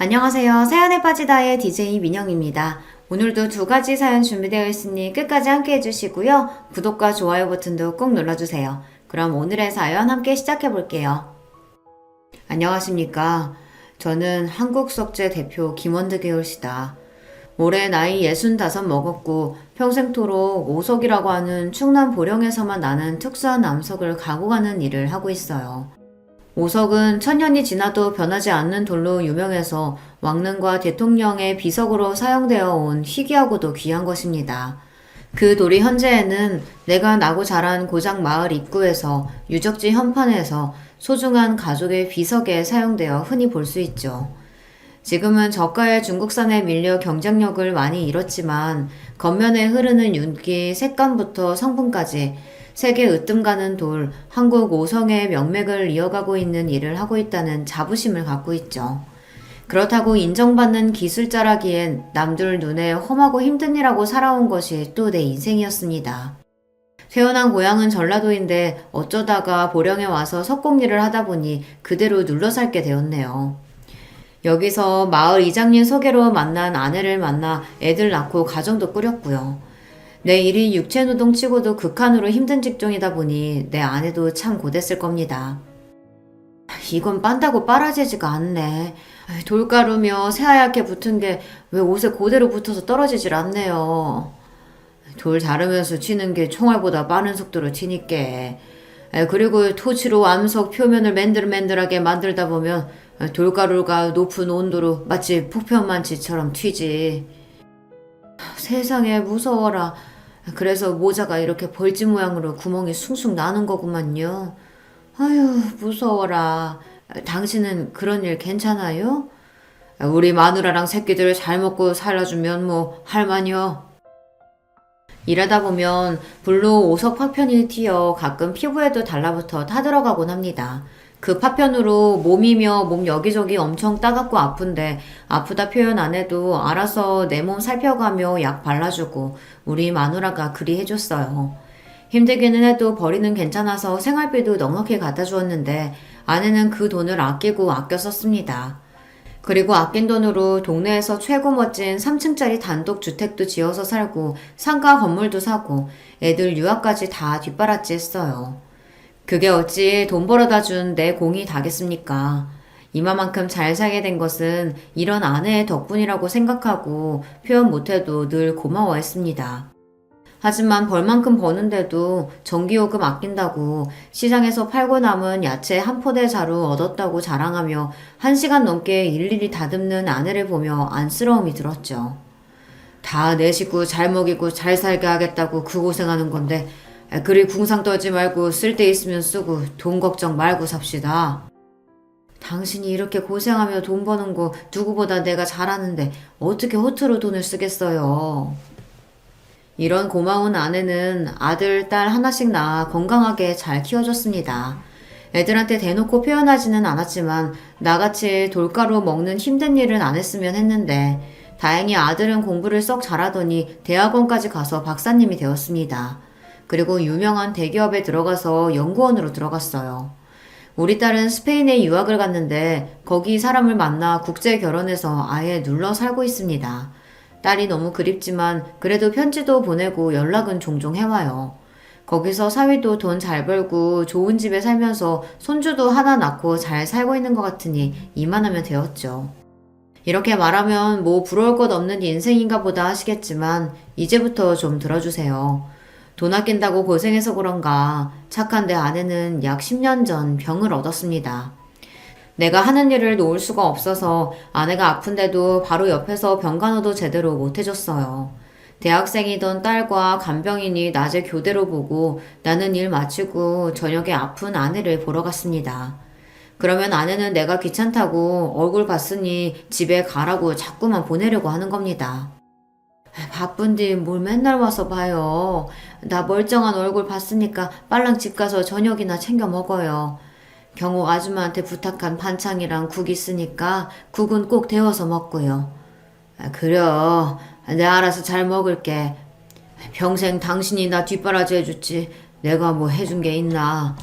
안녕하세요. 사연에 빠지다의 DJ 민영입니다. 오늘도 두 가지 사연 준비되어 있으니 끝까지 함께 해주시고요. 구독과 좋아요 버튼도 꼭 눌러주세요. 그럼 오늘의 사연 함께 시작해 볼게요. 안녕하십니까. 저는 한국석재 대표 김원드 계열씨다. 올해 나이 65 먹었고 평생토록 오석이라고 하는 충남 보령에서만 나는 특수한 암석을 가고 가는 일을 하고 있어요. 오석은 천년이 지나도 변하지 않는 돌로 유명해서 왕릉과 대통령의 비석으로 사용되어 온 희귀하고도 귀한 것입니다. 그 돌이 현재에는 내가 나고 자란 고장 마을 입구에서 유적지 현판에서 소중한 가족의 비석에 사용되어 흔히 볼 수 있죠. 지금은 저가의 중국산에 밀려 경쟁력을 많이 잃었지만 겉면에 흐르는 윤기, 색감부터 성분까지 세계 으뜸 가는 돌, 한국 오성의 명맥을 이어가고 있는 일을 하고 있다는 자부심을 갖고 있죠. 그렇다고 인정받는 기술자라기엔 남들 눈에 험하고 힘든 일하고 살아온 것이 또 내 인생이었습니다. 태어난 고향은 전라도인데 어쩌다가 보령에 와서 석공일을 하다 보니 그대로 눌러 살게 되었네요. 여기서 마을 이장님 소개로 만난 아내를 만나 애들 낳고 가정도 꾸렸고요. 내 일이 육체노동 치고도 극한으로 힘든 직종이다 보니 내 아내도 참 고됐을 겁니다. 이건 빤다고 빨아지지가 않네. 돌가루며 새하얗게 붙은 게 왜 옷에 그대로 붙어서 떨어지질 않네요. 돌 자르면서 치는 게 총알보다 빠른 속도로 치니까. 그리고 토치로 암석 표면을 맨들맨들하게 만들다 보면 돌가루가 높은 온도로 마치 폭편만치처럼 튀지. 세상에 무서워라. 그래서 모자가 이렇게 벌집 모양으로 구멍이 숭숭 나는 거구만요. 아유, 무서워라. 당신은 그런 일 괜찮아요? 우리 마누라랑 새끼들 잘 먹고 살아주면 뭐 할만요. 일하다 보면 불로 오석 파편이 튀어 가끔 피부에도 달라붙어 타들어가곤 합니다. 그 파편으로 몸이며 몸 여기저기 엄청 따갑고 아픈데 아프다 표현 안 해도 알아서 내 몸 살펴가며 약 발라주고 우리 마누라가 그리 해줬어요. 힘들기는 해도 벌이는 괜찮아서 생활비도 넉넉히 갖다 주었는데 아내는 그 돈을 아끼고 아껴 썼습니다. 그리고 아낀 돈으로 동네에서 최고 멋진 3층짜리 단독 주택도 지어서 살고 상가 건물도 사고 애들 유학까지 다 뒷바라지 했어요. 그게 어찌 돈 벌어다 준 내 공이 다겠습니까? 이마만큼 잘 살게 된 것은 이런 아내의 덕분이라고 생각하고 표현 못해도 늘 고마워했습니다. 하지만 벌만큼 버는데도 전기요금 아낀다고 시장에서 팔고 남은 야채 한 포대 자루 얻었다고 자랑하며 1시간 넘게 일일이 다듬는 아내를 보며 안쓰러움이 들었죠. 다 내 식구 잘 먹이고 잘 살게 하겠다고 그 고생하는 건데 그리 궁상 떨지 말고 쓸 데 있으면 쓰고 돈 걱정 말고 삽시다. 당신이 이렇게 고생하며 돈 버는 거 누구보다 내가 잘하는데 어떻게 허투루 돈을 쓰겠어요. 이런 고마운 아내는 아들, 딸 하나씩 낳아 건강하게 잘 키워줬습니다. 애들한테 대놓고 표현하지는 않았지만 나같이 돌가루 먹는 힘든 일은 안 했으면 했는데 다행히 아들은 공부를 썩 잘하더니 대학원까지 가서 박사님이 되었습니다. 그리고 유명한 대기업에 들어가서 연구원으로 들어갔어요. 우리 딸은 스페인에 유학을 갔는데 거기 사람을 만나 국제 결혼해서 아예 눌러 살고 있습니다. 딸이 너무 그립지만 그래도 편지도 보내고 연락은 종종 해와요. 거기서 사위도 돈 잘 벌고 좋은 집에 살면서 손주도 하나 낳고 잘 살고 있는 것 같으니 이만하면 되었죠. 이렇게 말하면 뭐 부러울 것 없는 인생인가 보다 하시겠지만 이제부터 좀 들어주세요. 돈 아낀다고 고생해서 그런가 착한 내 아내는 약 10년 전 병을 얻었습니다. 내가 하는 일을 놓을 수가 없어서 아내가 아픈데도 바로 옆에서 병간호도 제대로 못 해줬어요. 대학생이던 딸과 간병인이 낮에 교대로 보고 나는 일 마치고 저녁에 아픈 아내를 보러 갔습니다. 그러면 아내는 내가 귀찮다고 얼굴 봤으니 집에 가라고 자꾸만 보내려고 하는 겁니다. 바쁜데 뭘 맨날 와서 봐요. 나 멀쩡한 얼굴 봤으니까 빨랑 집 가서 저녁이나 챙겨 먹어요. 경옥 아줌마한테 부탁한 반찬이랑 국 있으니까 국은 꼭 데워서 먹고요. 그래요. 내가 알아서 잘 먹을게. 평생 당신이 나 뒷바라지 해줬지 내가 뭐 해준 게 있나.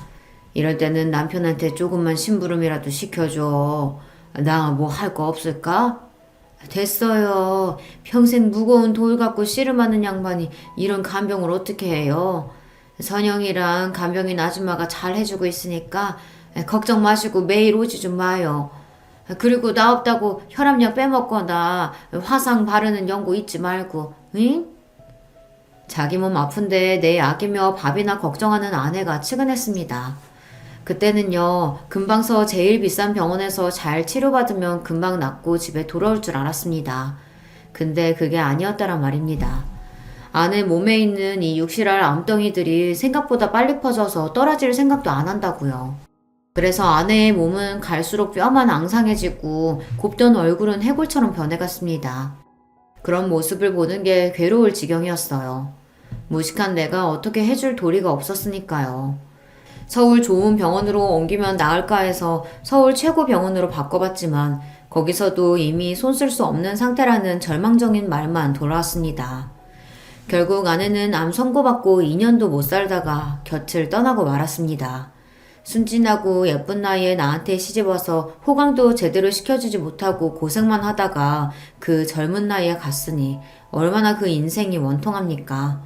이럴 때는 남편한테 조금만 심부름이라도 시켜줘. 나 뭐 할 거 없을까? 됐어요. 평생 무거운 돌 갖고 씨름하는 양반이 이런 간병을 어떻게 해요? 선영이랑 간병인 아줌마가 잘 해주고 있으니까 걱정 마시고 매일 오지 좀 마요. 그리고 나 없다고 혈압약 빼먹거나 화상 바르는 연고 잊지 말고, 응? 자기 몸 아픈데 내 약이며 밥이나 걱정하는 아내가 측은했습니다. 그때는요, 금방서 제일 비싼 병원에서 잘 치료받으면 금방 낫고 집에 돌아올 줄 알았습니다. 근데 그게 아니었다란 말입니다. 아내 몸에 있는 이 육실할 암덩이들이 생각보다 빨리 퍼져서 떨어질 생각도 안 한다고요. 그래서 아내의 몸은 갈수록 뼈만 앙상해지고 곱던 얼굴은 해골처럼 변해갔습니다. 그런 모습을 보는 게 괴로울 지경이었어요. 무식한 내가 어떻게 해줄 도리가 없었으니까요. 서울 좋은 병원으로 옮기면 나을까 해서 서울 최고 병원으로 바꿔봤지만 거기서도 이미 손 쓸 수 없는 상태라는 절망적인 말만 돌아왔습니다. 결국 아내는 암 선고받고 2년도 못 살다가 곁을 떠나고 말았습니다. 순진하고 예쁜 나이에 나한테 시집와서 호강도 제대로 시켜주지 못하고 고생만 하다가 그 젊은 나이에 갔으니 얼마나 그 인생이 원통합니까?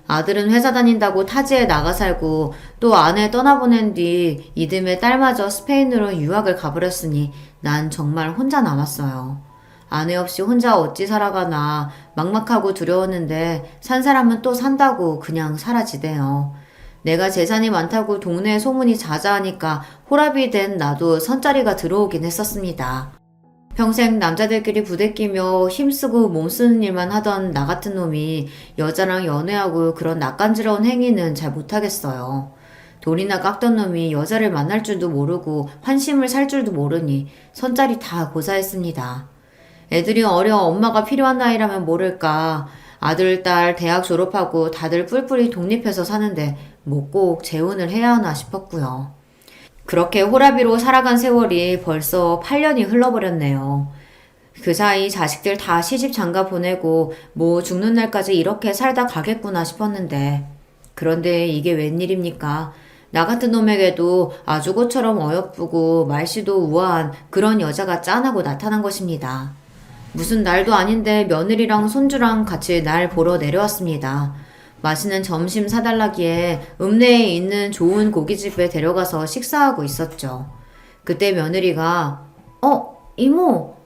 아들은 회사 다닌다고 타지에 나가 살고 또 아내 떠나보낸 뒤 이듬해 딸마저 스페인으로 유학을 가버렸으니 난 정말 혼자 남았어요. 아내 없이 혼자 어찌 살아가나 막막하고 두려웠는데 산 사람은 또 산다고 그냥 사라지대요. 내가 재산이 많다고 동네에 소문이 자자하니까 호랍이 된 나도 선자리가 들어오긴 했었습니다. 평생 남자들끼리 부대끼며 힘쓰고 몸쓰는 일만 하던 나 같은 놈이 여자랑 연애하고 그런 낯간지러운 행위는 잘 못하겠어요. 돈이나 깎던 놈이 여자를 만날 줄도 모르고 환심을 살 줄도 모르니 선자리 다 고사했습니다. 애들이 어려 엄마가 필요한 나이라면 모를까. 아들, 딸 대학 졸업하고 다들 뿔뿔이 독립해서 사는데 뭐 꼭 재혼을 해야 하나 싶었고요. 그렇게 호라비로 살아간 세월이 벌써 8년이 흘러버렸네요. 그 사이 자식들 다 시집 장가 보내고 뭐 죽는 날까지 이렇게 살다 가겠구나 싶었는데 그런데 이게 웬일입니까? 나 같은 놈에게도 아주 꽃처럼 어여쁘고 말씨도 우아한 그런 여자가 짠하고 나타난 것입니다. 무슨 날도 아닌데 며느리랑 손주랑 같이 날 보러 내려왔습니다. 맛있는 점심 사달라기에 읍내에 있는 좋은 고깃집에 데려가서 식사하고 있었죠. 그때 며느리가 이모!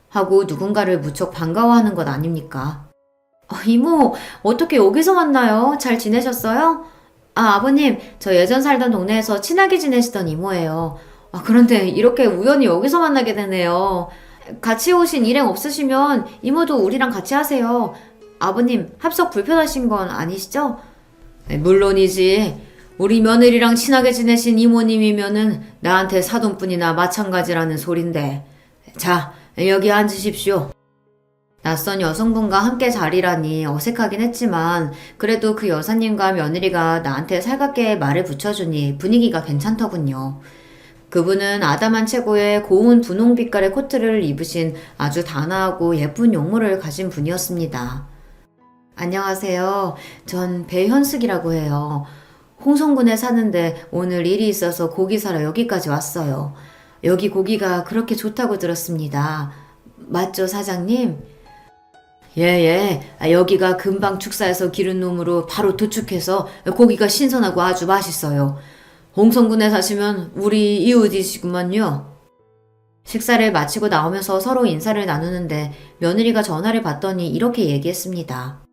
하고 누군가를 무척 반가워하는 것 아닙니까? 이모, 어떻게 여기서 만나요? 잘 지내셨어요? 아버님, 저 예전 살던 동네에서 친하게 지내시던 이모예요. 그런데 이렇게 우연히 여기서 만나게 되네요. 같이 오신 일행 없으시면 이모도 우리랑 같이 하세요. 아버님, 합석 불편하신 건 아니시죠? 물론이지. 우리 며느리랑 친하게 지내신 이모님이면은 나한테 사돈뿐이나 마찬가지라는 소린데. 자, 여기 앉으십시오. 낯선 여성분과 함께 자리라니 어색하긴 했지만 그래도 그 여사님과 며느리가 나한테 살갑게 말을 붙여주니 분위기가 괜찮더군요. 그분은 아담한 체구에 고운 분홍빛깔의 코트를 입으신 아주 단아하고 예쁜 용모를 가진 분이었습니다. 안녕하세요. 전 배현숙이라고 해요. 홍성군에 사는데 오늘 일이 있어서 고기 사러 여기까지 왔어요. 여기 고기가 그렇게 좋다고 들었습니다. 맞죠, 사장님? 예. 여기가 금방 축사해서 기른 놈으로 바로 도축해서 고기가 신선하고 아주 맛있어요. 홍성군에 사시면 우리 이웃이시구만요. 식사를 마치고 나오면서 서로 인사를 나누는데 며느리가 전화를 받더니 이렇게 얘기했습니다.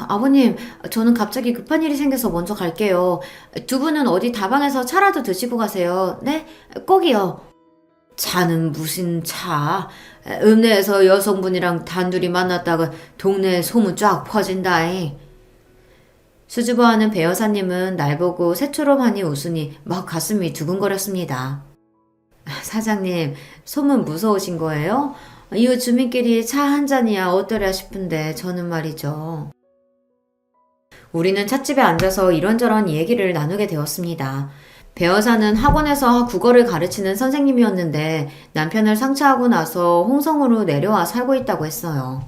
아버님, 저는 갑자기 급한 일이 생겨서 먼저 갈게요. 두 분은 어디 다방에서 차라도 드시고 가세요. 네? 꼭이요. 차는 무슨 차? 읍내에서 여성분이랑 단둘이 만났다가 동네에 소문 쫙 퍼진다잉. 수줍어하는 배 여사님은 날 보고 새초롬하니 웃으니 막 가슴이 두근거렸습니다. 사장님, 소문 무서우신 거예요? 이웃 주민끼리 차 한 잔이야 어떠랴 싶은데 저는 말이죠. 우리는 찻집에 앉아서 이런저런 얘기를 나누게 되었습니다. 배 여사는 학원에서 국어를 가르치는 선생님이었는데 남편을 상처하고 나서 홍성으로 내려와 살고 있다고 했어요.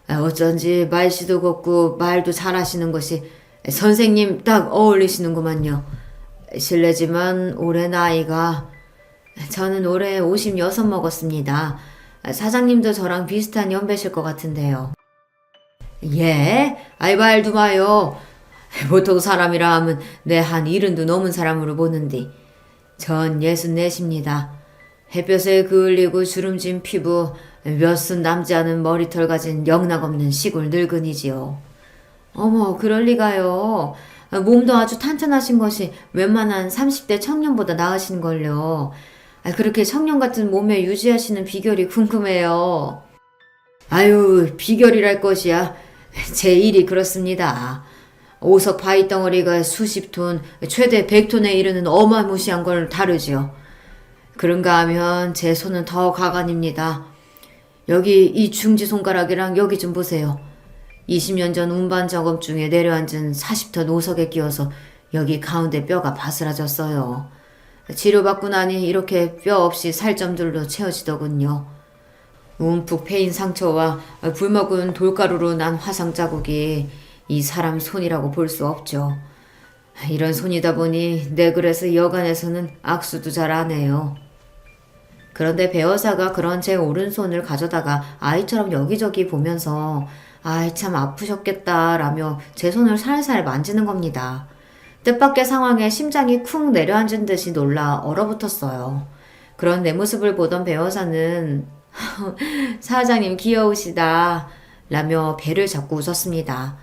어쩐지 말씨도 곱고 말도 잘하시는 것이 선생님 딱 어울리시는구만요. 실례지만 올해 나이가 저는 올해 56 먹었습니다. 사장님도 저랑 비슷한 연배실 것 같은데요. 예? 아이 말도 마요. 보통 사람이라 하면 내 한 70도 넘은 사람으로 보는데 전 64입니다. 햇볕에 그을리고 주름진 피부, 몇 순 남지 않은 머리털 가진 영락없는 시골 늙은이지요. 어머, 그럴 리가요. 몸도 아주 탄탄하신 것이 웬만한 30대 청년보다 나으신걸요. 그렇게 청년 같은 몸매 유지하시는 비결이 궁금해요. 아유, 비결이랄 것이야. 제 일이 그렇습니다. 오석 바위 덩어리가 수십 톤, 최대 100톤에 이르는 어마무시한 걸 다루지요. 그런가 하면 제 손은 더 가관입니다. 여기 이 중지손가락이랑 여기 좀 보세요. 20년 전 운반 작업 중에 내려앉은 40톤 오석에 끼어서 여기 가운데 뼈가 바스라졌어요. 치료받고 나니 이렇게 뼈 없이 살점들로 채워지더군요. 움푹 패인 상처와 붉먹은 돌가루로 난 화상 자국이 이 사람 손이라고 볼 수 없죠. 이런 손이다 보니 내 그래서 여간에서는 악수도 잘 안 해요. 그런데 배어사가 그런 제 오른손을 가져다가 아이처럼 여기저기 보면서 아이 참 아프셨겠다라며 제 손을 살살 만지는 겁니다. 뜻밖의 상황에 심장이 쿵 내려앉은 듯이 놀라 얼어붙었어요. 그런 내 모습을 보던 배어사는 사장님 귀여우시다 라며 배를 잡고 웃었습니다.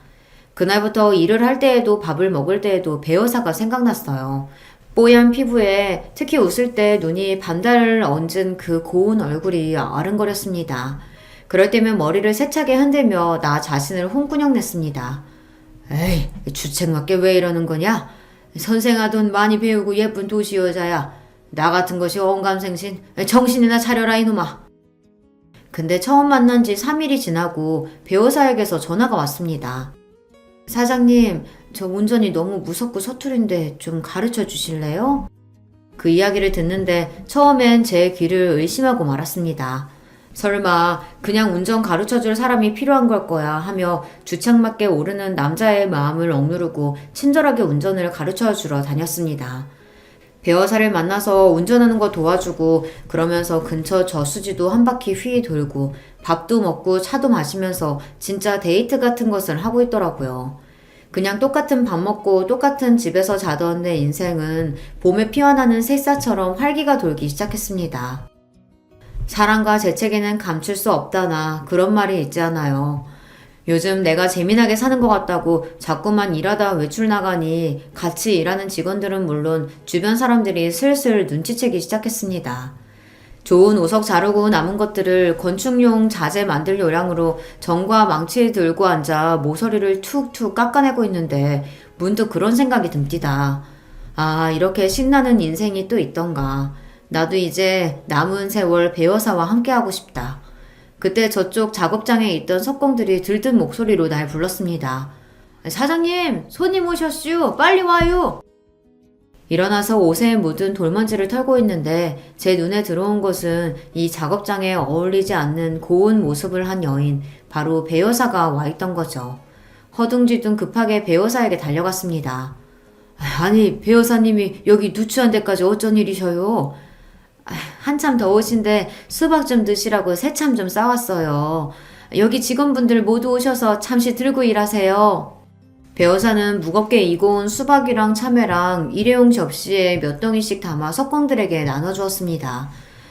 그날부터 일을 할 때에도 밥을 먹을 때에도 배어사가 생각났어요. 뽀얀 피부에 특히 웃을 때 눈이 반달을 얹은 그 고운 얼굴이 아른거렸습니다. 그럴 때면 머리를 세차게 흔들며 나 자신을 홍군형 냈습니다. 에이, 주책맞게 왜 이러는 거냐? 선생하던 많이 배우고 예쁜 도시 여자야. 나 같은 것이 언감생신. 정신이나 차려라 이놈아. 근데 처음 만난 지 3일이 지나고 배우사에게서 전화가 왔습니다. 사장님, 저 운전이 너무 무섭고 서투른데 좀 가르쳐 주실래요? 그 이야기를 듣는데 처음엔 제 귀를 의심하고 말았습니다. 설마 그냥 운전 가르쳐줄 사람이 필요한 걸 거야 하며 주책맞게 오르는 남자의 마음을 억누르고 친절하게 운전을 가르쳐주러 다녔습니다. 배어사를 만나서 운전하는 거 도와주고 그러면서 근처 저수지도 한 바퀴 휘 돌고 밥도 먹고 차도 마시면서 진짜 데이트 같은 것을 하고 있더라고요. 그냥 똑같은 밥 먹고 똑같은 집에서 자던 내 인생은 봄에 피어나는 새싹처럼 활기가 돌기 시작했습니다. 사랑과 재채기는 감출 수 없다나 그런 말이 있잖아요. 요즘 내가 재미나게 사는 것 같다고 자꾸만 일하다 외출 나가니 같이 일하는 직원들은 물론 주변 사람들이 슬슬 눈치채기 시작했습니다. 좋은 오석 자르고 남은 것들을 건축용 자재 만들 요량으로 정과 망치 들고 앉아 모서리를 툭툭 깎아내고 있는데 문득 그런 생각이 듭니다. 아, 이렇게 신나는 인생이 또 있던가. 나도 이제 남은 세월 배어사와 함께하고 싶다. 그때 저쪽 작업장에 있던 석공들이 들뜬 목소리로 날 불렀습니다. 사장님, 손님 오셨슈. 빨리 와요. 일어나서 옷에 묻은 돌먼지를 털고 있는데 제 눈에 들어온 것은 이 작업장에 어울리지 않는 고운 모습을 한 여인, 바로 배여사가 와 있던 거죠. 허둥지둥 급하게 배여사에게 달려갔습니다. 아니, 배여사님이 여기 누추한 데까지 어쩐 일이셔요? 한참 더우신데 수박 좀 드시라고 새참 좀 싸왔어요. 여기 직원분들 모두 오셔서 잠시 들고 일하세요. 배어사는 무겁게 이고 온 수박이랑 참외랑 일회용 접시에 몇 덩이씩 담아 석공들에게 나눠주었습니다.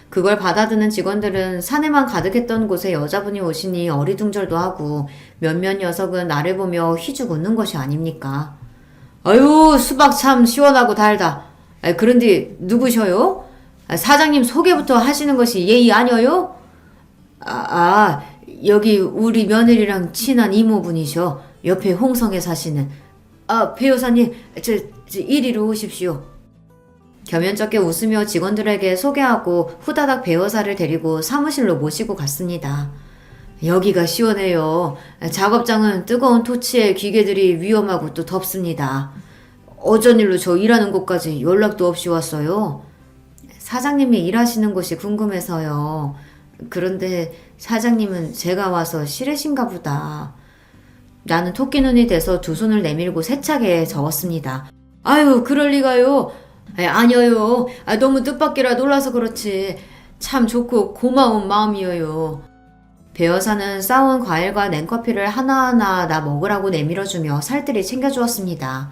그걸 받아드는 직원들은 사내만 가득했던 곳에 여자분이 오시니 어리둥절도 하고 몇몇 녀석은 나를 보며 휘죽 웃는 것이 아닙니까? 아유, 수박 참 시원하고 달다. 그런데 누구셔요? 사장님 소개부터 하시는 것이 예의 아니어요? 여기 우리 며느리랑 친한 이모분이셔. 옆에 홍성에 사시는. 배우사님, 저 이리로 오십시오. 겸연쩍게 웃으며 직원들에게 소개하고 후다닥 배우사를 데리고 사무실로 모시고 갔습니다. 여기가 시원해요. 작업장은 뜨거운 토치에 기계들이 위험하고 또 덥습니다. 어쩐 일로 저 일하는 곳까지 연락도 없이 왔어요? 사장님이 일하시는 곳이 궁금해서요. 그런데 사장님은 제가 와서 싫으신가 보다. 나는 토끼 눈이 돼서 두 손을 내밀고 세차게 적었습니다. 아유, 그럴 리가요. 아니요. 너무 뜻밖이라 놀라서 그렇지. 참 좋고 고마운 마음이에요. 배여사는 싸운 과일과 냉커피를 하나하나 나 먹으라고 내밀어주며 살뜰히 챙겨주었습니다.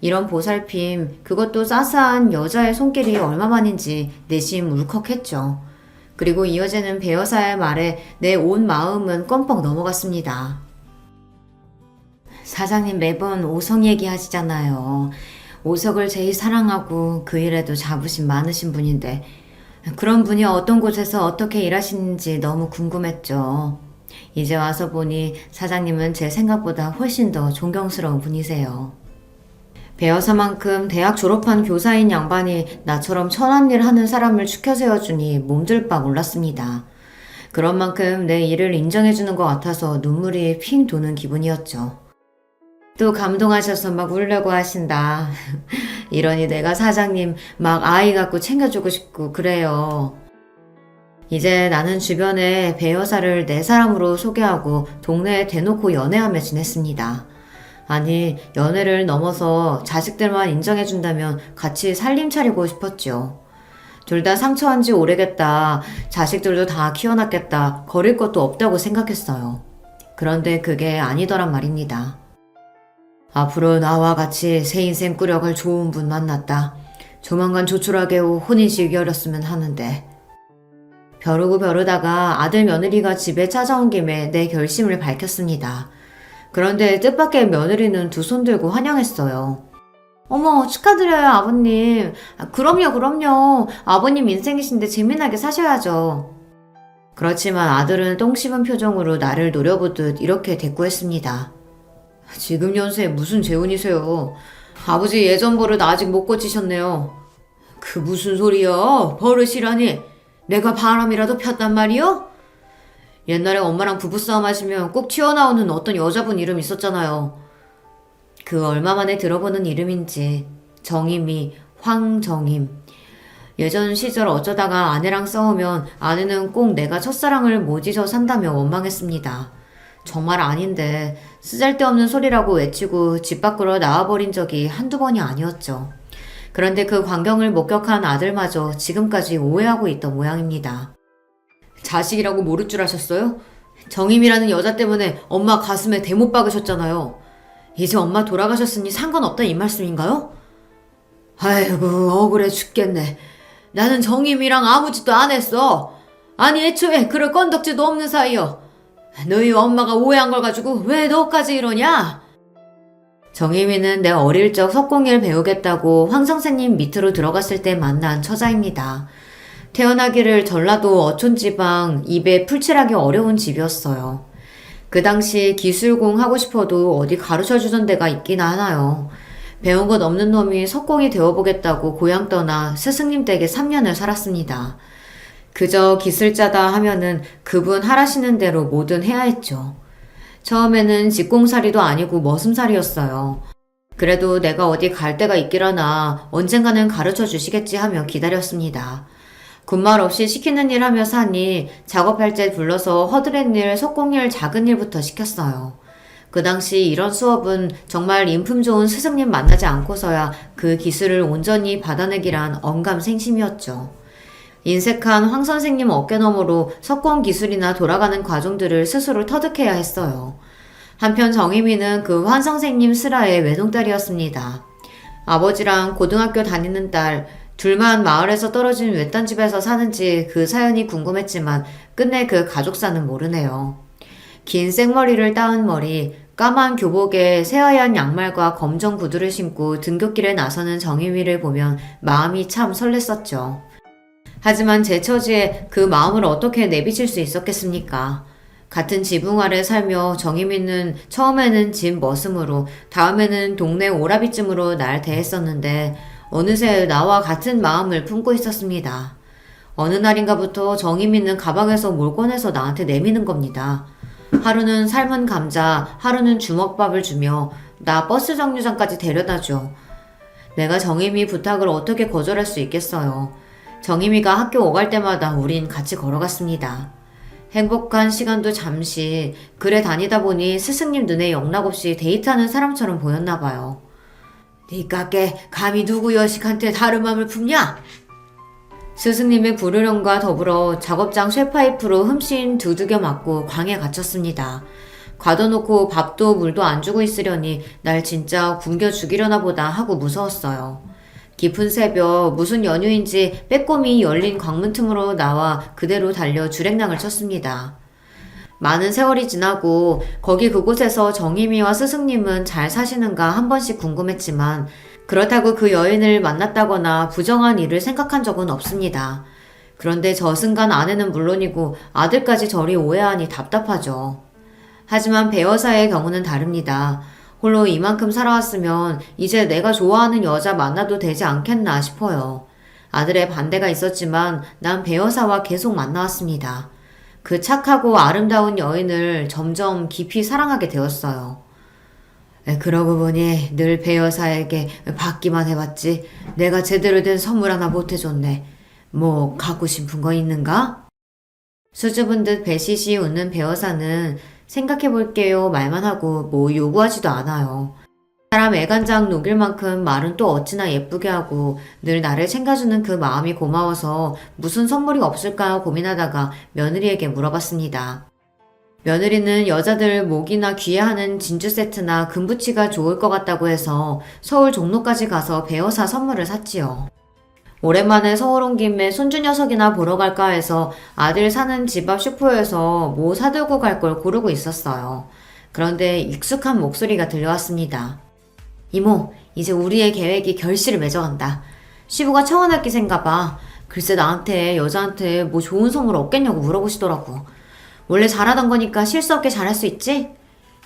이런 보살핌, 그것도 싸싸한 여자의 손길이 얼마만인지 내심 울컥했죠. 그리고 이어지는 배여사의 말에 내 온 마음은 껌뻑 넘어갔습니다. 사장님 매번 오성 얘기하시잖아요. 오석을 제일 사랑하고 그 일에도 자부심 많으신 분인데 그런 분이 어떤 곳에서 어떻게 일하시는지 너무 궁금했죠. 이제 와서 보니 사장님은 제 생각보다 훨씬 더 존경스러운 분이세요. 배여사만큼 대학 졸업한 교사인 양반이 나처럼 천한 일 하는 사람을 추켜 세워주니 몸둘 바 몰랐습니다. 그런 만큼 내 일을 인정해주는 것 같아서 눈물이 핑 도는 기분이었죠. 또 감동하셔서 막 울려고 하신다. 이러니 내가 사장님 막 아이 갖고 챙겨주고 싶고 그래요. 이제 나는 주변에 배여사를 내 사람으로 소개하고 동네에 대놓고 연애하며 지냈습니다. 아니, 연애를 넘어서 자식들만 인정해준다면 같이 살림 차리고 싶었죠. 둘 다 상처한 지 오래겠다. 자식들도 다 키워놨겠다. 거릴 것도 없다고 생각했어요. 그런데 그게 아니더란 말입니다. 앞으로 나와 같이 새 인생 꾸려갈 좋은 분 만났다. 조만간 조촐하게 혼인식 열었으면 하는데. 벼르고 벼르다가 아들 며느리가 집에 찾아온 김에 내 결심을 밝혔습니다. 그런데 뜻밖의 며느리는 두 손 들고 환영했어요. 어머, 축하드려요, 아버님. 그럼요. 아버님 인생이신데 재미나게 사셔야죠. 그렇지만 아들은 똥 씹은 표정으로 나를 노려보듯 이렇게 대꾸했습니다. 지금 연세에 무슨 재혼이세요? 아버지 예전 버릇 아직 못 고치셨네요. 그 무슨 소리야? 버릇이라니. 내가 바람이라도 폈단 말이요? 옛날에 엄마랑 부부싸움 하시면 꼭 튀어나오는 어떤 여자분 이름 있었잖아요. 그 얼마 만에 들어보는 이름인지. 정임이 황정임. 예전 시절 어쩌다가 아내랑 싸우면 아내는 꼭 내가 첫사랑을 못 잊어 산다며 원망했습니다. 정말 아닌데 쓰잘데없는 소리라고 외치고 집 밖으로 나와버린 적이 한두 번이 아니었죠. 그런데 그 광경을 목격한 아들마저 지금까지 오해하고 있던 모양입니다. 자식이라고 모를 줄 아셨어요? 정임이라는 여자 때문에 엄마 가슴에 대못 박으셨잖아요. 이제 엄마 돌아가셨으니 상관없다 이 말씀인가요? 아이고 억울해 죽겠네. 나는 정임이랑 아무 짓도 안 했어. 아니 애초에 그럴 건덕지도 없는 사이여. 너희 엄마가 오해한 걸 가지고 왜 너까지 이러냐? 정희미는 내 어릴 적 석공예를 배우겠다고 황 선생님 밑으로 들어갔을 때 만난 처자입니다. 태어나기를 전라도 어촌지방 입에 풀칠하기 어려운 집이었어요. 그 당시 기술공 하고 싶어도 어디 가르쳐주던 데가 있긴 하나요. 배운 것 없는 놈이 석공이 되어보겠다고 고향 떠나 스승님 댁에 3년을 살았습니다. 그저 기술자다 하면은 그분 하라시는 대로 뭐든 해야 했죠. 처음에는 집공살이도 아니고 머슴살이었어요. 그래도 내가 어디 갈 데가 있기라나 언젠가는 가르쳐 주시겠지 하며 기다렸습니다. 군말 없이 시키는 일 하며 사니 작업할 때 불러서 허드렛 일, 석공일, 작은 일부터 시켰어요. 그 당시 이런 수업은 정말 인품 좋은 스승님 만나지 않고서야 그 기술을 온전히 받아내기란 언감생심이었죠. 인색한 황 선생님 어깨너머로 석공 기술이나 돌아가는 과정들을 스스로 터득해야 했어요. 한편 정희미는 그 황 선생님 슬하의 외동딸이었습니다. 아버지랑 고등학교 다니는 딸, 둘만 마을에서 떨어진 외딴 집에서 사는지 그 사연이 궁금했지만 끝내 그 가족사는 모르네요. 긴 생머리를 따은 머리, 까만 교복에 새하얀 양말과 검정 구두를 신고 등굣길에 나서는 정희미를 보면 마음이 참 설렜었죠. 하지만 제 처지에 그 마음을 어떻게 내비칠 수 있었겠습니까? 같은 지붕 아래 살며 정희미는 처음에는 집 머슴으로 다음에는 동네 오라비쯤으로 날 대했었는데 어느새 나와 같은 마음을 품고 있었습니다. 어느 날인가부터 정희미는 가방에서 뭘 꺼내서 나한테 내미는 겁니다. 하루는 삶은 감자, 하루는 주먹밥을 주며 나 버스 정류장까지 데려다줘. 내가 정희미 부탁을 어떻게 거절할 수 있겠어요. 정희미가 학교 오갈 때마다 우린 같이 걸어갔습니다. 행복한 시간도 잠시 그래 다니다 보니 스승님 눈에 영락없이 데이트하는 사람처럼 보였나 봐요. 니깎게 감히 누구 여식한테 다른 맘을 품냐? 스승님의 부르령과 더불어 작업장 쇠파이프로 흠씬 두들겨 맞고 광에 갇혔습니다. 가둬놓고 밥도 물도 안 주고 있으려니 날 진짜 굶겨 죽이려나 보다 하고 무서웠어요. 깊은 새벽 무슨 연유인지 빼꼼히 열린 광문 틈으로 나와 그대로 달려 주랭랑을 쳤습니다. 많은 세월이 지나고 거기 그곳에서 정희미와 스승님은 잘 사시는가 한 번씩 궁금했지만 그렇다고 그 여인을 만났다거나 부정한 일을 생각한 적은 없습니다. 그런데 저승간 아내는 물론이고 아들까지 저리 오해하니 답답하죠. 하지만 배 여사의 경우는 다릅니다. 홀로 이만큼 살아왔으면 이제 내가 좋아하는 여자 만나도 되지 않겠나 싶어요. 아들의 반대가 있었지만 난 배 여사와 계속 만나왔습니다. 그 착하고 아름다운 여인을 점점 깊이 사랑하게 되었어요. 그러고 보니 늘 배 여사에게 받기만 해봤지 내가 제대로 된 선물 하나 못 해줬네. 뭐 갖고 싶은 거 있는가? 수줍은 듯 배시시 웃는 배 여사는 생각해볼게요 말만 하고 뭐 요구하지도 않아요. 사람 애간장 녹일 만큼 말은 또 어찌나 예쁘게 하고 늘 나를 챙겨주는 그 마음이 고마워서 무슨 선물이 없을까 고민하다가 며느리에게 물어봤습니다. 며느리는 여자들 목이나 귀에 하는 진주 세트나 금부치가 좋을 것 같다고 해서 서울 종로까지 가서 배어사 선물을 샀지요. 오랜만에 서울 온 김에 손주 녀석이나 보러 갈까 해서 아들 사는 집 앞 슈퍼에서 뭐 사들고 갈 걸 고르고 있었어요. 그런데 익숙한 목소리가 들려왔습니다. 이모, 이제 우리의 계획이 결실을 맺어간다. 시부가 청혼할 기세인가 봐. 글쎄 나한테 여자한테 뭐 좋은 선물 없겠냐고 물어보시더라고. 원래 잘하던 거니까 실수 없게 잘할 수 있지?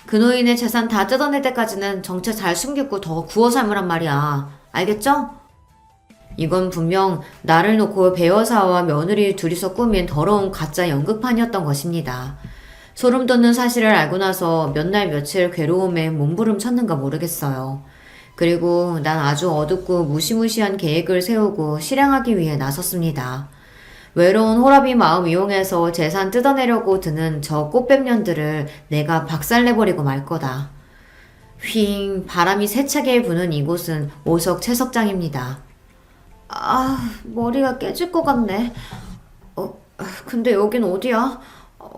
그 노인의 재산 다 뜯어낼 때까지는 정체 잘 숨기고 더 구워 삶으란 말이야. 알겠죠? 이건 분명 나를 놓고 배여사와 며느리 둘이서 꾸민 더러운 가짜 연극판이었던 것입니다. 소름 돋는 사실을 알고 나서 몇 날 며칠 괴로움에 몸부림쳤는가 모르겠어요. 그리고 난 아주 어둡고 무시무시한 계획을 세우고 실행하기 위해 나섰습니다. 외로운 호라비 마음 이용해서 재산 뜯어내려고 드는 저 꽃뱀년들을 내가 박살내버리고 말 거다. 휘잉 바람이 세차게 부는 이곳은 오석 채석장입니다. 머리가 깨질 것 같네. 근데 여긴 어디야?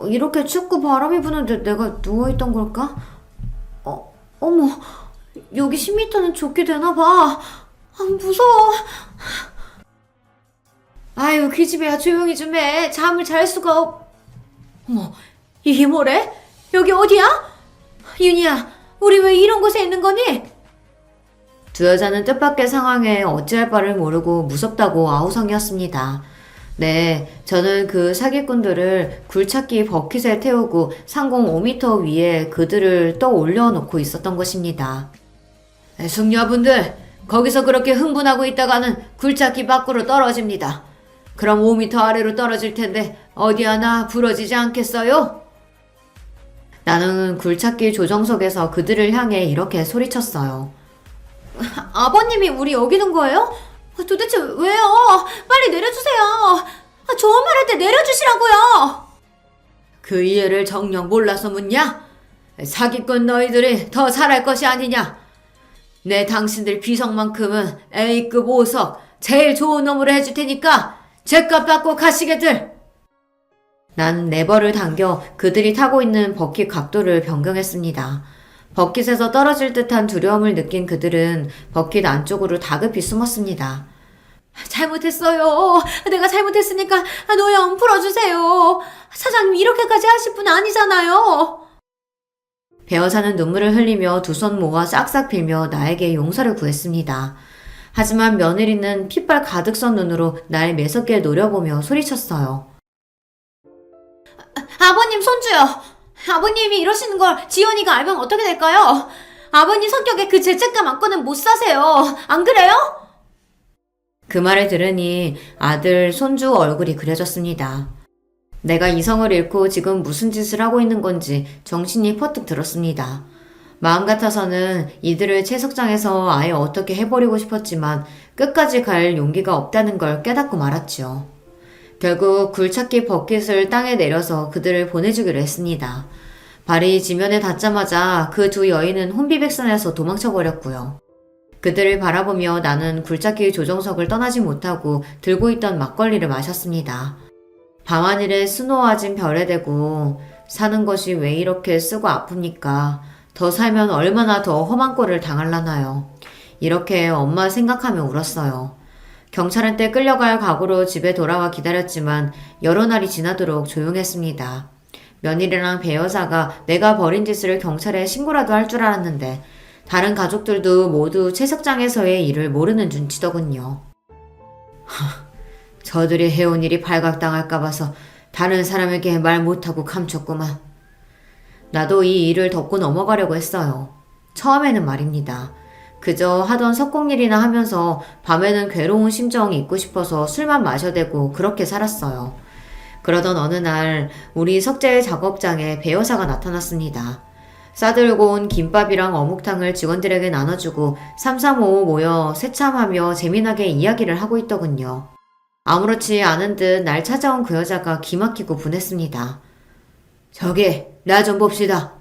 이렇게 춥고 바람이 부는데 내가 누워있던 걸까? 어머, 여기 10m는 좋게 되나봐. 무서워. 아유, 기집애야 조용히 좀 해. 잠을 잘 수가 어머, 이게 뭐래? 여기 어디야? 윤희야, 우리 왜 이런 곳에 있는 거니? 두 여자는 뜻밖의 상황에 어찌할 바를 모르고 무섭다고 아우성이었습니다. 네, 저는 그 사기꾼들을 굴착기 버킷에 태우고 상공 5m 위에 그들을 떠 올려놓고 있었던 것입니다. 숙녀분들, 거기서 그렇게 흥분하고 있다가는 굴착기 밖으로 떨어집니다. 그럼 5m 아래로 떨어질 텐데 어디 하나 부러지지 않겠어요? 나는 굴착기 조정석에서 그들을 향해 이렇게 소리쳤어요. 아버님이 우리 여기 둔 거예요? 도대체 왜요? 빨리 내려주세요. 좋은 말 할 때 내려주시라고요. 그 이해를 정녕 몰라서 묻냐? 사기꾼 너희들이 더 잘할 것이 아니냐? 내 당신들 비석만큼은 A급 5석 제일 좋은 놈으로 해줄 테니까 죗값 받고 가시게들. 난 레버를 당겨 그들이 타고 있는 버킷 각도를 변경했습니다. 버킷에서 떨어질 듯한 두려움을 느낀 그들은 버킷 안쪽으로 다급히 숨었습니다. 잘못했어요. 내가 잘못했으니까 노염 풀어주세요. 사장님 이렇게까지 하실 분 아니잖아요. 배여사는 눈물을 흘리며 두 손 모아 싹싹 빌며 나에게 용서를 구했습니다. 하지만 며느리는 핏발 가득 선 눈으로 날 매섭게 노려보며 소리쳤어요. 아버님 손주요. 아버님이 이러시는 걸 지연이가 알면 어떻게 될까요? 아버님 성격에 그 죄책감 안고는 못 사세요. 안 그래요? 그 말을 들으니 아들, 손주 얼굴이 그려졌습니다. 내가 이성을 잃고 지금 무슨 짓을 하고 있는 건지 정신이 퍼뜩 들었습니다. 마음 같아서는 이들을 채석장에서 아예 어떻게 해버리고 싶었지만 끝까지 갈 용기가 없다는 걸 깨닫고 말았죠. 결국 굴착기 버킷을 땅에 내려서 그들을 보내주기로 했습니다. 발이 지면에 닿자마자 그 두 여인은 혼비백산해서 도망쳐버렸고요. 그들을 바라보며 나는 굴착기 조종석을 떠나지 못하고 들고 있던 막걸리를 마셨습니다. 밤하늘에 수놓아진 별에 대고 사는 것이 왜 이렇게 쓰고 아픕니까? 더 살면 얼마나 더 험한 꼴을 당할라나요? 이렇게 엄마 생각하며 울었어요. 경찰한테 끌려갈 각오로 집에 돌아와 기다렸지만 여러 날이 지나도록 조용했습니다. 며느리랑 배 여사가 내가 벌인 짓을 경찰에 신고라도 할 줄 알았는데 다른 가족들도 모두 채석장에서의 일을 모르는 눈치더군요. 저들이 해온 일이 발각당할까 봐서 다른 사람에게 말 못하고 감췄구만. 나도 이 일을 덮고 넘어가려고 했어요. 처음에는 말입니다. 그저 하던 석공일이나 하면서 밤에는 괴로운 심정이 잊고 싶어서 술만 마셔대고 그렇게 살았어요. 그러던 어느 날 우리 석재의 작업장에 배 여사가 나타났습니다. 싸들고 온 김밥이랑 어묵탕을 직원들에게 나눠주고 삼삼오오 모여 새참하며 재미나게 이야기를 하고 있더군요. 아무렇지 않은 듯 날 찾아온 그 여자가 기막히고 분했습니다. 저기, 나 좀 봅시다.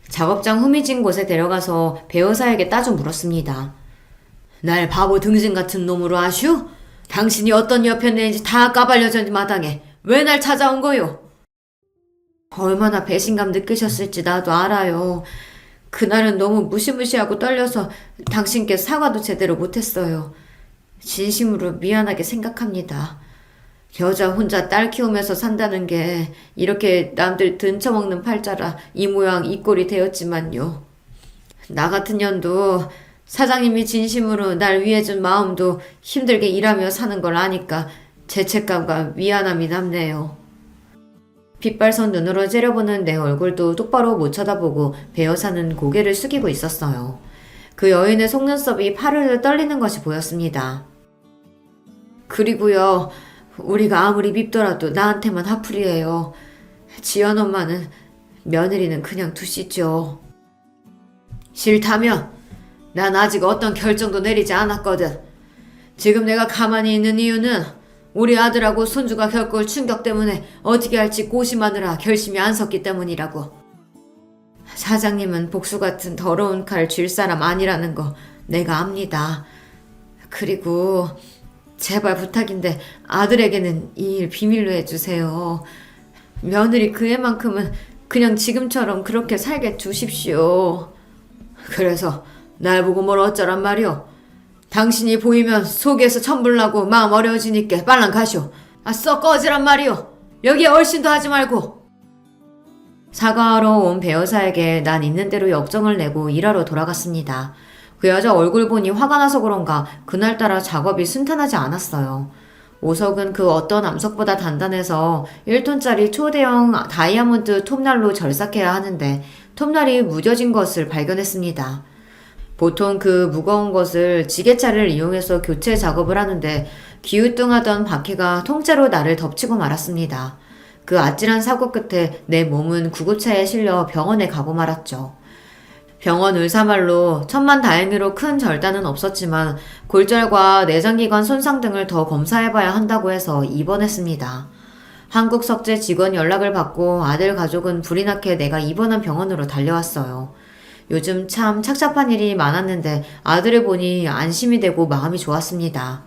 작업장 후미진 곳에 데려가서 배 여사에게 따져 물었습니다. 날 바보 등신 같은 놈으로 아슈? 당신이 어떤 여편네인지 다 까발려진 마당에 왜 날 찾아온 거요? 얼마나 배신감 느끼셨을지 나도 알아요. 그날은 너무 무시무시하고 떨려서 당신께 사과도 제대로 못했어요. 진심으로 미안하게 생각합니다. 여자 혼자 딸 키우면서 산다는 게 이렇게 남들 등쳐먹는 팔자라 이 모양 이 꼴이 되었지만요. 나 같은 년도 사장님이 진심으로 날 위해준 마음도 힘들게 일하며 사는 걸 아니까 죄책감과 미안함이 남네요. 빗발선 눈으로 째려보는 내 얼굴도 똑바로 못 쳐다보고 배 여사는 고개를 숙이고 있었어요. 그 여인의 속눈썹이 파르르 떨리는 것이 보였습니다. 그리고요, 우리가 아무리 밉더라도 나한테만 하풀이에요. 지연 엄마는 며느리는 그냥 두시죠. 싫다면 난 아직 어떤 결정도 내리지 않았거든. 지금 내가 가만히 있는 이유는 우리 아들하고 손주가 겪을 충격 때문에 어떻게 할지 고심하느라 결심이 안 섰기 때문이라고. 사장님은 복수 같은 더러운 칼 쥘 사람 아니라는 거 내가 압니다. 그리고 제발 부탁인데 아들에게는 이 일 비밀로 해주세요. 며느리 그 애만큼은 그냥 지금처럼 그렇게 살게 두십시오. 그래서 날 보고 뭘 어쩌란 말이오. 당신이 보이면 속에서 천불나고 마음 어려워지니까 빨랑 가쇼. 썩 꺼지란 말이오. 여기에 얼씬도 하지 말고. 사과하러 온 배 여사에게 난 있는 대로 역정을 내고 일하러 돌아갔습니다. 그 여자 얼굴 보니 화가 나서 그런가 그날따라 작업이 순탄하지 않았어요. 오석은 그 어떤 암석보다 단단해서 1톤짜리 초대형 다이아몬드 톱날로 절삭해야 하는데 톱날이 무뎌진 것을 발견했습니다. 보통 그 무거운 것을 지게차를 이용해서 교체 작업을 하는데 기우뚱하던 바퀴가 통째로 나를 덮치고 말았습니다. 그 아찔한 사고 끝에 내 몸은 구급차에 실려 병원에 가고 말았죠. 병원 의사말로 천만다행히로 큰 절단은 없었지만 골절과 내장기관 손상 등을 더 검사해봐야 한다고 해서 입원했습니다. 한국석재 직원 연락을 받고 아들 가족은 불이 나게 내가 입원한 병원으로 달려왔어요. 요즘 참 착잡한 일이 많았는데 아들을 보니 안심이 되고 마음이 좋았습니다.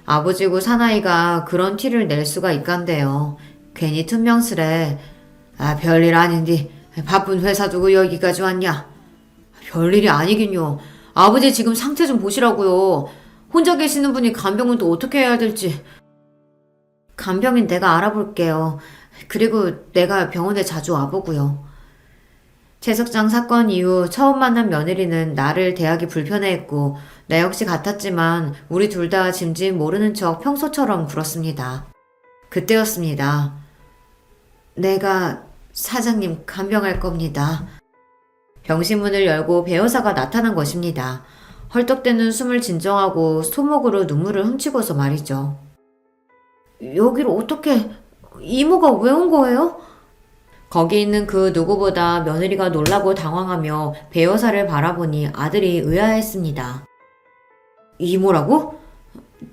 아버지고 사나이가 그런 티를 낼 수가 있간데요. 괜히 퉁명스레 별일 아닌디 바쁜 회사 두고 여기까지 왔냐. 별일이 아니긴요. 아버지 지금 상태 좀 보시라고요. 혼자 계시는 분이 간병은 또 어떻게 해야 될지. 간병인 내가 알아볼게요. 그리고 내가 병원에 자주 와보고요. 채석장 사건 이후 처음 만난 며느리는 나를 대하기 불편해했고 나 역시 같았지만 우리 둘 다 짐짓 모르는 척 평소처럼 굴었습니다. 그때였습니다. 내가 사장님 간병할 겁니다. 병실문을 열고 배 여사가 나타난 것입니다. 헐떡대는 숨을 진정하고 소목으로 눈물을 훔치고서 말이죠. 여기를 어떻게... 이모가 왜 온 거예요? 거기 있는 그 누구보다 며느리가 놀라고 당황하며 배 여사를 바라보니 아들이 의아했습니다. 이모라고?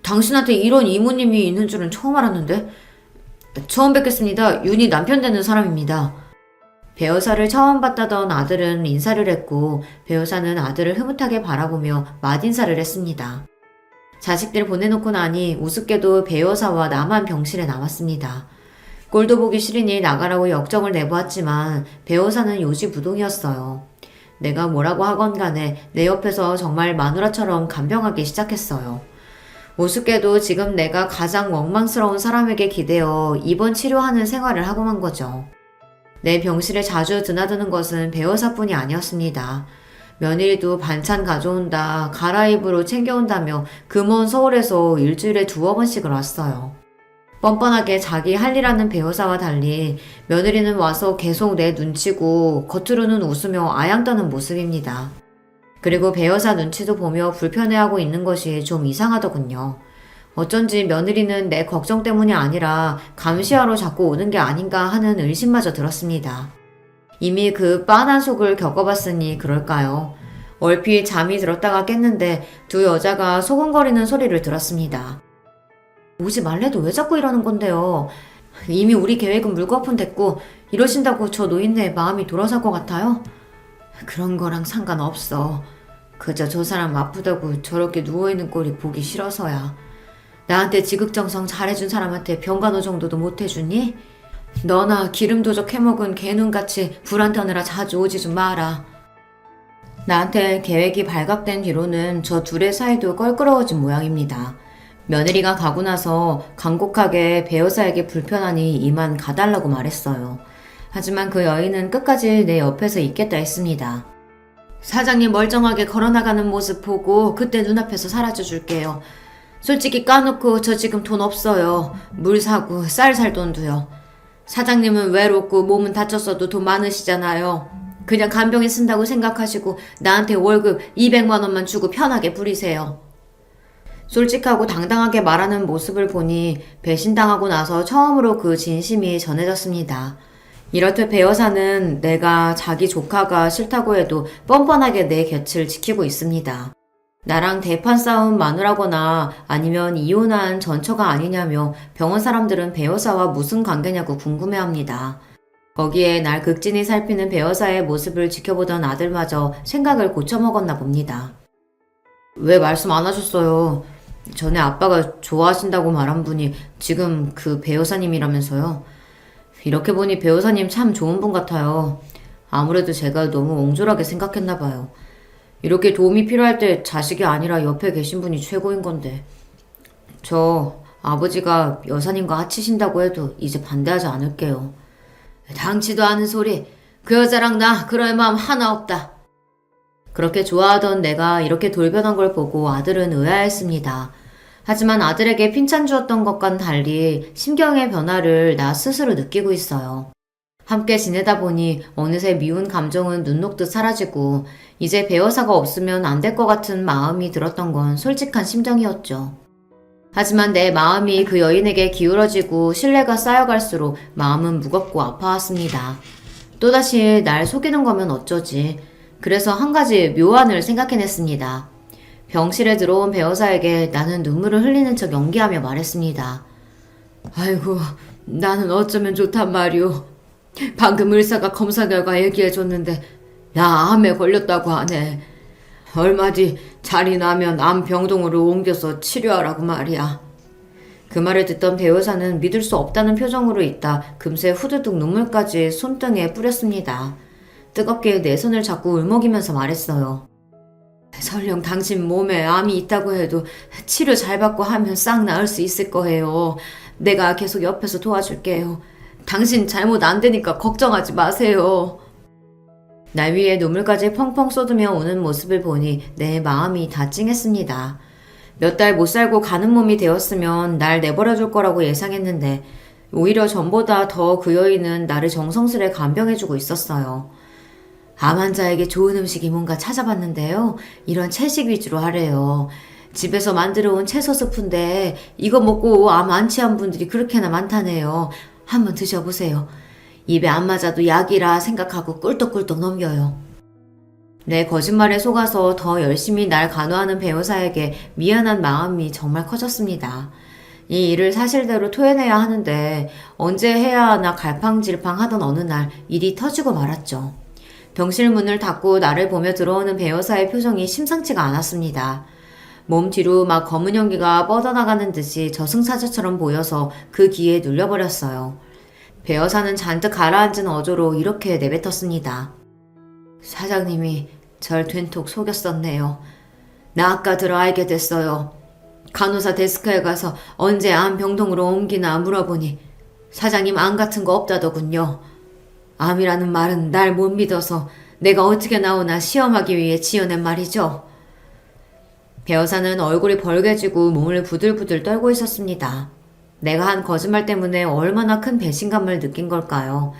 당신한테 이런 이모님이 있는 줄은 처음 알았는데. 처음 뵙겠습니다. 윤희 남편 되는 사람입니다. 배여사를 처음 봤다던 아들은 인사를 했고 배여사는 아들을 흐뭇하게 바라보며 맞인사를 했습니다. 자식들 보내놓고 나니 우습게도 배여사와 나만 병실에 남았습니다. 꼴도 보기 싫으니 나가라고 역정을 내보았지만 배여사는 요지부동이었어요. 내가 뭐라고 하건 간에 내 옆에서 정말 마누라처럼 간병하기 시작했어요. 우습게도 지금 내가 가장 원망스러운 사람에게 기대어 입원 치료하는 생활을 하고 만 거죠. 내 병실에 자주 드나드는 것은 배여사뿐이 아니었습니다. 며느리도 반찬 가져온다, 가라입으로 챙겨온다며 그 먼 서울에서 일주일에 2번씩을 왔어요. 뻔뻔하게 자기 할 일 하는 배여사와 달리 며느리는 와서 계속 내 눈치고 겉으로는 웃으며 아양 떠는 모습입니다. 그리고 배여사 눈치도 보며 불편해하고 있는 것이 좀 이상하더군요. 어쩐지 며느리는 내 걱정 때문이 아니라 감시하러 자꾸 오는 게 아닌가 하는 의심마저 들었습니다. 이미 그 빤한 속을 겪어봤으니 그럴까요? 얼핏 잠이 들었다가 깼는데 두 여자가 소곤거리는 소리를 들었습니다. 오지 말래도 왜 자꾸 이러는 건데요? 이미 우리 계획은 물거품 됐고 이러신다고 저 노인네 마음이 돌아설 것 같아요? 그런 거랑 상관없어. 그저 저 사람 아프다고 저렇게 누워있는 꼴이 보기 싫어서야. 나한테 지극정성 잘해준 사람한테 병간호 정도도 못해주니? 너나 기름도적 해먹은 개눈같이 불안 떠느라 자주 오지 좀 마라. 나한테 계획이 발각된 뒤로는 저 둘의 사이도 껄끄러워진 모양입니다. 며느리가 가고 나서 간곡하게 배여사에게 불편하니 이만 가달라고 말했어요. 하지만 그 여인은 끝까지 내 옆에서 있겠다 했습니다. 사장님 멀쩡하게 걸어나가는 모습 보고 그때 눈앞에서 사라져 줄게요. 솔직히 까놓고 저 지금 돈 없어요. 물 사고 쌀 살 돈도요. 사장님은 외롭고 몸은 다쳤어도 돈 많으시잖아요. 그냥 간병에 쓴다고 생각하시고 나한테 월급 200만 원만 주고 편하게 부리세요. 솔직하고 당당하게 말하는 모습을 보니 배신당하고 나서 처음으로 그 진심이 전해졌습니다. 이렇듯 배여사는 내가 자기 조카가 싫다고 해도 뻔뻔하게 내 곁을 지키고 있습니다. 나랑 대판 싸움 마누라거나 아니면 이혼한 전처가 아니냐며 병원 사람들은 배여사와 무슨 관계냐고 궁금해합니다. 거기에 날 극진히 살피는 배여사의 모습을 지켜보던 아들마저 생각을 고쳐먹었나 봅니다. 왜 말씀 안 하셨어요? 전에 아빠가 좋아하신다고 말한 분이 지금 그 배여사님이라면서요. 이렇게 보니 배여사님 참 좋은 분 같아요. 아무래도 제가 너무 옹졸하게 생각했나 봐요. 이렇게 도움이 필요할 때 자식이 아니라 옆에 계신 분이 최고인 건데. 저 아버지가 여사님과 합치신다고 해도 이제 반대하지 않을게요. 당치도 않은 소리. 그 여자랑 나 그럴 마음 하나 없다. 그렇게 좋아하던 내가 이렇게 돌변한 걸 보고 아들은 의아했습니다. 하지만 아들에게 핀찬 주었던 것과는 달리 심경의 변화를 나 스스로 느끼고 있어요. 함께 지내다 보니 어느새 미운 감정은 눈 녹듯 사라지고 이제 배여사가 없으면 안 될 것 같은 마음이 들었던 건 솔직한 심정이었죠. 하지만 내 마음이 그 여인에게 기울어지고 신뢰가 쌓여갈수록 마음은 무겁고 아파왔습니다. 또다시 날 속이는 거면 어쩌지. 그래서 한 가지 묘안을 생각해냈습니다. 병실에 들어온 배여사에게 나는 눈물을 흘리는 척 연기하며 말했습니다. 아이고, 나는 어쩌면 좋단 말이오. 방금 의사가 검사 결과 얘기해줬는데 나 암에 걸렸다고 하네. 얼마 뒤 잘이 나면 암 병동으로 옮겨서 치료하라고 말이야. 그 말을 듣던 배여사는 믿을 수 없다는 표정으로 있다 금세 후두둑 눈물까지 손등에 뿌렸습니다. 뜨겁게 내 손을 잡고 울먹이면서 말했어요. 설령 당신 몸에 암이 있다고 해도 치료 잘 받고 하면 싹 나을 수 있을 거예요. 내가 계속 옆에서 도와줄게요. 당신 잘못 안 되니까 걱정하지 마세요. 날 위해 눈물까지 펑펑 쏟으며 우는 모습을 보니 내 마음이 다 찡했습니다. 몇 달 못 살고 가는 몸이 되었으면 날 내버려줄 거라고 예상했는데 오히려 전보다 더 그 여인은 나를 정성스레 간병해주고 있었어요. 암 환자에게 좋은 음식이 뭔가 찾아봤는데요. 이런 채식 위주로 하래요. 집에서 만들어 온 채소 스프인데 이거 먹고 암 안치한 분들이 그렇게나 많다네요. 한번 드셔보세요. 입에 안 맞아도 약이라 생각하고 꿀떡꿀떡 넘겨요. 내 거짓말에 속아서 더 열심히 날 간호하는 배우사에게 미안한 마음이 정말 커졌습니다. 이 일을 사실대로 토해내야 하는데 언제 해야 하나 갈팡질팡 하던 어느 날 일이 터지고 말았죠. 병실 문을 닫고 나를 보며 들어오는 배 여사의 표정이 심상치가 않았습니다. 몸 뒤로 막 검은 연기가 뻗어나가는 듯이 저승사자처럼 보여서 그 귀에 눌려버렸어요. 배 여사는 잔뜩 가라앉은 어조로 이렇게 내뱉었습니다. 사장님이 절 된통 속였었네요. 나 아까 들어 알게 됐어요. 간호사 데스크에 가서 언제 암 병동으로 옮기나 물어보니 사장님 암 같은 거 없다더군요. 암이라는 말은 날 못 믿어서 내가 어떻게 나오나 시험하기 위해 지어낸 말이죠. 배 여사는 얼굴이 벌개지고 몸을 부들부들 떨고 있었습니다. 내가 한 거짓말 때문에 얼마나 큰 배신감을 느낀 걸까요?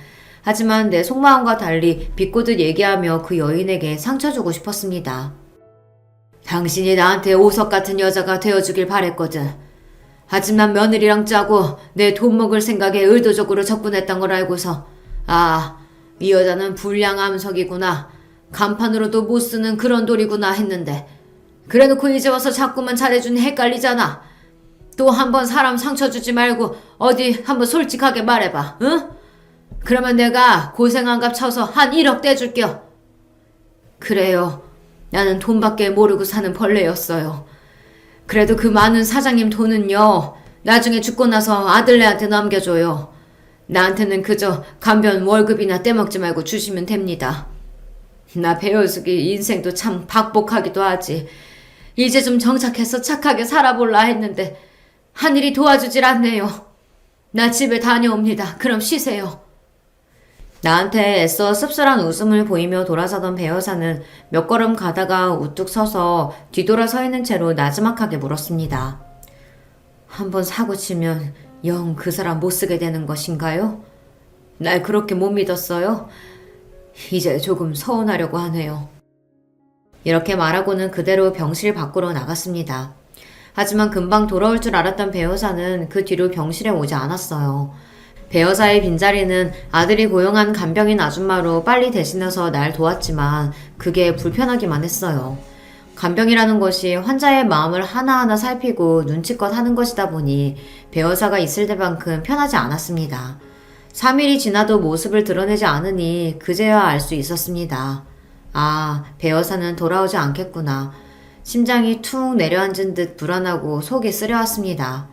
하지만 내 속마음과 달리 비꼬듯 얘기하며 그 여인에게 상처 주고 싶었습니다. 당신이 나한테 오석 같은 여자가 되어주길 바랬거든. 하지만 며느리랑 짜고 내 돈 먹을 생각에 의도적으로 접근했던 걸 알고서 이 여자는 불량 암석이구나. 간판으로도 못 쓰는 그런 돌이구나 했는데 그래놓고 이제 와서 자꾸만 잘해주니 헷갈리잖아. 또 한번 사람 상처 주지 말고 어디 한번 솔직하게 말해봐. 응? 그러면 내가 고생한 값 쳐서 한 1억 떼줄게요. 그래요. 나는 돈밖에 모르고 사는 벌레였어요. 그래도 그 많은 사장님 돈은요. 나중에 죽고 나서 아들네한테 남겨줘요. 나한테는 그저 간변 월급이나 떼먹지 말고 주시면 됩니다. 나 배우숙이 인생도 참 박복하기도 하지. 이제 좀 정착해서 착하게 살아볼라 했는데 하늘이 도와주질 않네요. 나 집에 다녀옵니다. 그럼 쉬세요. 나한테 애써 씁쓸한 웃음을 보이며 돌아서던 배 여사는 몇 걸음 가다가 우뚝 서서 뒤돌아 서 있는 채로 나지막하게 물었습니다. 한번 사고 치면 영 그 사람 못 쓰게 되는 것인가요? 날 그렇게 못 믿었어요? 이제 조금 서운하려고 하네요. 이렇게 말하고는 그대로 병실 밖으로 나갔습니다. 하지만 금방 돌아올 줄 알았던 배 여사는 그 뒤로 병실에 오지 않았어요. 배 여사의 빈자리는 아들이 고용한 간병인 아줌마로 빨리 대신해서 날 도왔지만 그게 불편하기만 했어요. 간병이라는 것이 환자의 마음을 하나하나 살피고 눈치껏 하는 것이다 보니 배 여사가 있을 때만큼 편하지 않았습니다. 3일이 지나도 모습을 드러내지 않으니 그제야 알 수 있었습니다. 배 여사는 돌아오지 않겠구나. 심장이 툭 내려앉은 듯 불안하고 속이 쓰려왔습니다.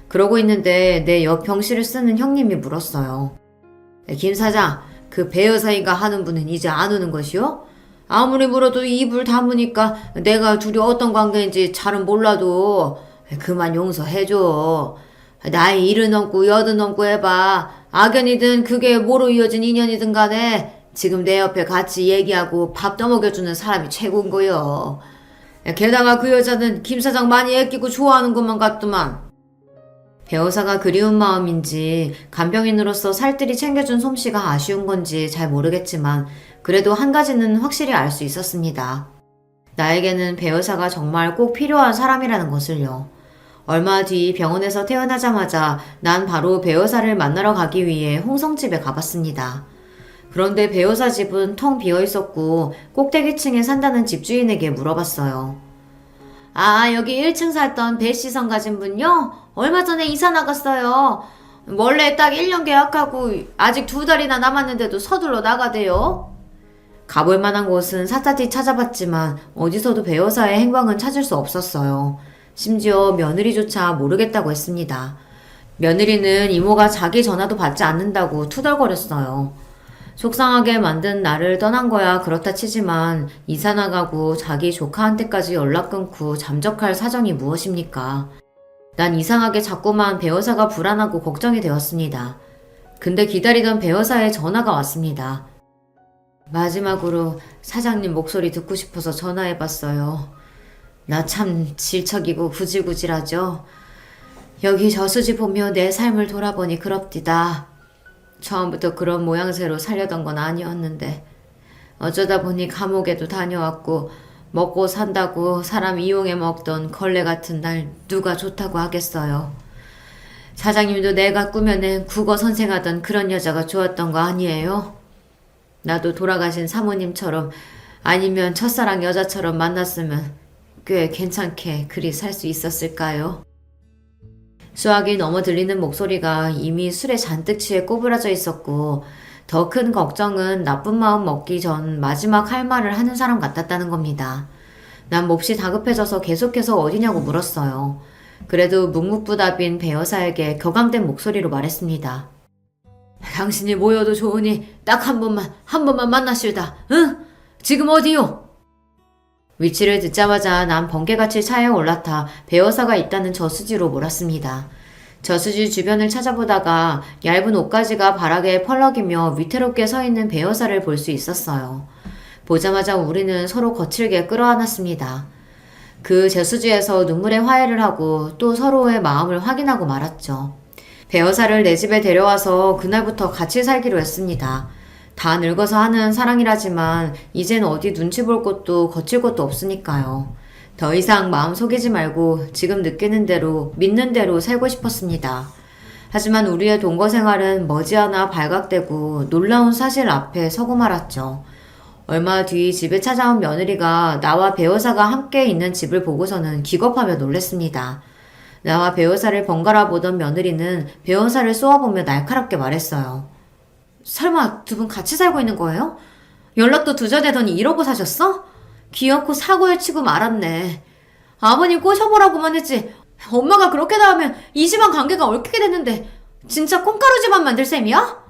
그러고 있는데 내 옆 병실을 쓰는 형님이 물었어요. 김 사장, 그 배 여사인가 하는 분은 이제 안 오는 것이요? 아무리 물어도 입을 다무니까 내가 둘이 어떤 관계인지 잘은 몰라도 그만 용서해줘. 나이 70 넘고 80 넘고 해봐. 악연이든 그게 뭐로 이어진 인연이든 간에 지금 내 옆에 같이 얘기하고 밥 떠먹여주는 사람이 최고인 거요. 게다가 그 여자는 김 사장 많이 애끼고 좋아하는 것만 같더만. 배 여사가 그리운 마음인지 간병인으로서 살뜰히 챙겨준 솜씨가 아쉬운 건지 잘 모르겠지만 그래도 한 가지는 확실히 알 수 있었습니다. 나에게는 배 여사가 정말 꼭 필요한 사람이라는 것을요. 얼마 뒤 병원에서 퇴원하자마자 난 바로 배 여사를 만나러 가기 위해 홍성집에 가봤습니다. 그런데 배 여사 집은 텅 비어 있었고 꼭대기층에 산다는 집주인에게 물어봤어요. 여기 1층 살던 배씨성 가진 분요? 얼마 전에 이사 나갔어요. 원래 딱 1년 계약하고 아직 2달이나 남았는데도 서둘러 나가대요. 가볼 만한 곳은 샅샅이 찾아봤지만 어디서도 배 여사의 행방은 찾을 수 없었어요. 심지어 며느리조차 모르겠다고 했습니다. 며느리는 이모가 자기 전화도 받지 않는다고 투덜거렸어요. 속상하게 만든 나를 떠난 거야 그렇다 치지만 이사 나가고 자기 조카한테까지 연락 끊고 잠적할 사정이 무엇입니까? 난 이상하게 자꾸만 배 여사가 불안하고 걱정이 되었습니다. 근데 기다리던 배 여사의 전화가 왔습니다. 마지막으로 사장님 목소리 듣고 싶어서 전화해봤어요. 나 참 질척이고 구질구질하죠. 여기 저수지 보며 내 삶을 돌아보니 그럽디다. 처음부터 그런 모양새로 살려던 건 아니었는데 어쩌다 보니 감옥에도 다녀왔고 먹고 산다고 사람 이용해 먹던 걸레 같은 날 누가 좋다고 하겠어요. 사장님도 내가 꾸며낸 국어 선생하던 그런 여자가 좋았던 거 아니에요? 나도 돌아가신 사모님처럼 아니면 첫사랑 여자처럼 만났으면 꽤 괜찮게 그리 살 수 있었을까요? 수학이 넘어 들리는 목소리가 이미 술에 잔뜩 취해 꼬부라져 있었고 더 큰 걱정은 나쁜 마음 먹기 전 마지막 할 말을 하는 사람 같았다는 겁니다. 난 몹시 다급해져서 계속해서 어디냐고 물었어요. 그래도 묵묵부답인 배 여사에게 격앙된 목소리로 말했습니다. 당신이 모여도 좋으니 딱 한 번만 만나실다. 응? 지금 어디요? 위치를 듣자마자 난 번개같이 차에 올라타 배 여사가 있다는 저수지로 몰았습니다. 저수지 주변을 찾아보다가 얇은 옷가지가 바닥에 펄럭이며 위태롭게 서 있는 배 여사를 볼 수 있었어요. 보자마자 우리는 서로 거칠게 끌어안았습니다. 그 저수지에서 눈물의 화해를 하고 또 서로의 마음을 확인하고 말았죠. 배 여사를 내 집에 데려와서 그날부터 같이 살기로 했습니다. 다 늙어서 하는 사랑이라지만 이젠 어디 눈치 볼 곳도 거칠 곳도 없으니까요. 더 이상 마음 속이지 말고 지금 느끼는 대로 믿는 대로 살고 싶었습니다. 하지만 우리의 동거 생활은 머지않아 발각되고 놀라운 사실 앞에 서고 말았죠. 얼마 뒤 집에 찾아온 며느리가 나와 배 여사가 함께 있는 집을 보고서는 기겁하며 놀랐습니다. 나와 배 여사를 번갈아 보던 며느리는 배 여사를 쏘아보며 날카롭게 말했어요. 설마 두 분 같이 살고 있는 거예요? 연락도 두절되더니 이러고 사셨어? 귀엽고 사고에 치고 말았네. 아버님 꼬셔보라고만 했지 엄마가 그렇게 나오면 이 집안 관계가 얽히게 됐는데 진짜 콩가루 집안 만들 셈이야?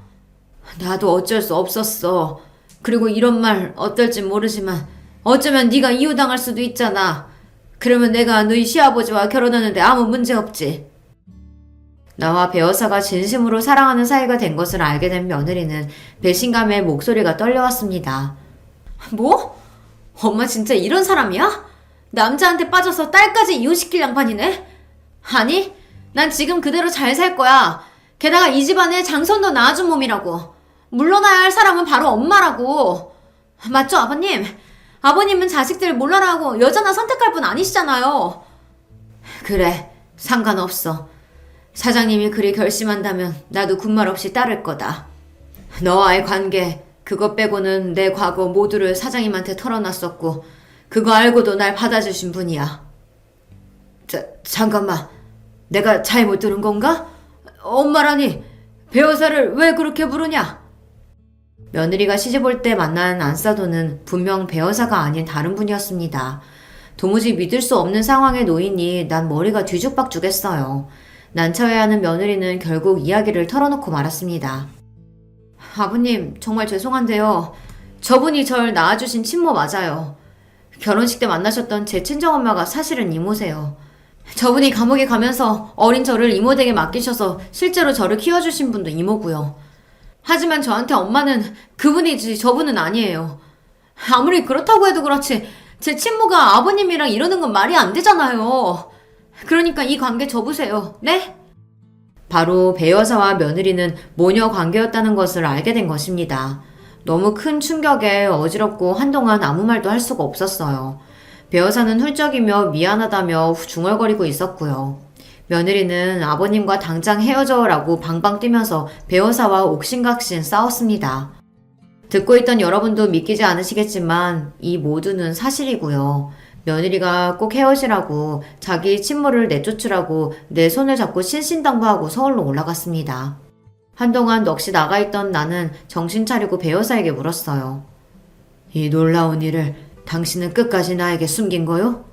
나도 어쩔 수 없었어. 그리고 이런 말 어떨진 모르지만 어쩌면 네가 이혼당할 수도 있잖아. 그러면 내가 너희 시아버지와 결혼하는데 아무 문제 없지. 나와 배 여사가 진심으로 사랑하는 사이가 된 것을 알게 된 며느리는 배신감에 목소리가 떨려왔습니다. 뭐? 엄마 진짜 이런 사람이야? 남자한테 빠져서 딸까지 이혼시킬 양반이네? 아니, 난 지금 그대로 잘 살 거야. 게다가 이 집안에 장손도 낳아준 몸이라고. 물러나야 할 사람은 바로 엄마라고. 맞죠, 아버님? 아버님은 자식들 몰라라고 여자나 선택할 분 아니시잖아요. 그래, 상관없어. 사장님이 그리 결심한다면 나도 군말 없이 따를 거다. 너와의 관계, 그것 빼고는 내 과거 모두를 사장님한테 털어놨었고 그거 알고도 날 받아주신 분이야. 잠깐만. 내가 잘못 들은 건가? 엄마라니, 배 여사를 왜 그렇게 부르냐? 며느리가 시집올 때 만난 안사도는 분명 배 여사가 아닌 다른 분이었습니다. 도무지 믿을 수 없는 상황에 놓이니 난 머리가 뒤죽박죽했어요. 난처해하는 며느리는 결국 이야기를 털어놓고 말았습니다. 아버님, 정말 죄송한데요. 저분이 절 낳아주신 친모 맞아요. 결혼식 때 만나셨던 제 친정엄마가 사실은 이모세요. 저분이 감옥에 가면서 어린 저를 이모댁에 맡기셔서 실제로 저를 키워주신 분도 이모고요. 하지만 저한테 엄마는 그분이지 저분은 아니에요. 아무리 그렇다고 해도 그렇지 제 친모가 아버님이랑 이러는 건 말이 안 되잖아요. 그러니까 이 관계 접으세요. 네? 바로 배 여사와 며느리는 모녀 관계였다는 것을 알게 된 것입니다. 너무 큰 충격에 어지럽고 한동안 아무 말도 할 수가 없었어요. 배 여사는 훌쩍이며 미안하다며 중얼거리고 있었고요. 며느리는 아버님과 당장 헤어져라고 방방 뛰면서 배 여사와 옥신각신 싸웠습니다. 듣고 있던 여러분도 믿기지 않으시겠지만 이 모두는 사실이고요. 며느리가 꼭 헤어지라고 자기 친모를 내쫓으라고 내 손을 잡고 신신당부하고 서울로 올라갔습니다. 한동안 넋이 나가있던 나는 정신 차리고 배 여사에게 물었어요. 이 놀라운 일을 당신은 끝까지 나에게 숨긴 거요?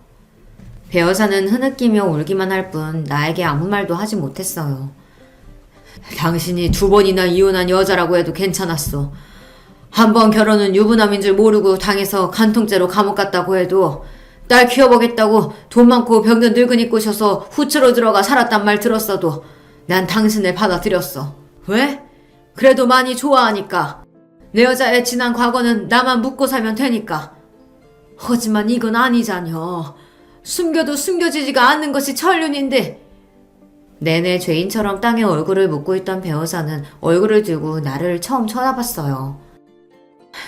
배 여사는 흐느끼며 울기만 할 뿐 나에게 아무 말도 하지 못했어요. 당신이 2번이나 이혼한 여자라고 해도 괜찮았어. 한 번 결혼은 유부남인 줄 모르고 당해서 간통죄로 감옥 갔다고 해도 딸 키워보겠다고 돈 많고 병든 늙은이 꼬셔서 후처로 들어가 살았단 말 들었어도 난 당신을 받아들였어. 왜? 그래도 많이 좋아하니까. 내 여자의 지난 과거는 나만 묻고 살면 되니까. 하지만 이건 아니잖여. 숨겨도 숨겨지지가 않는 것이 천륜인데. 내내 죄인처럼 땅에 얼굴을 묻고 있던 배 여사는 얼굴을 들고 나를 처음 쳐다봤어요.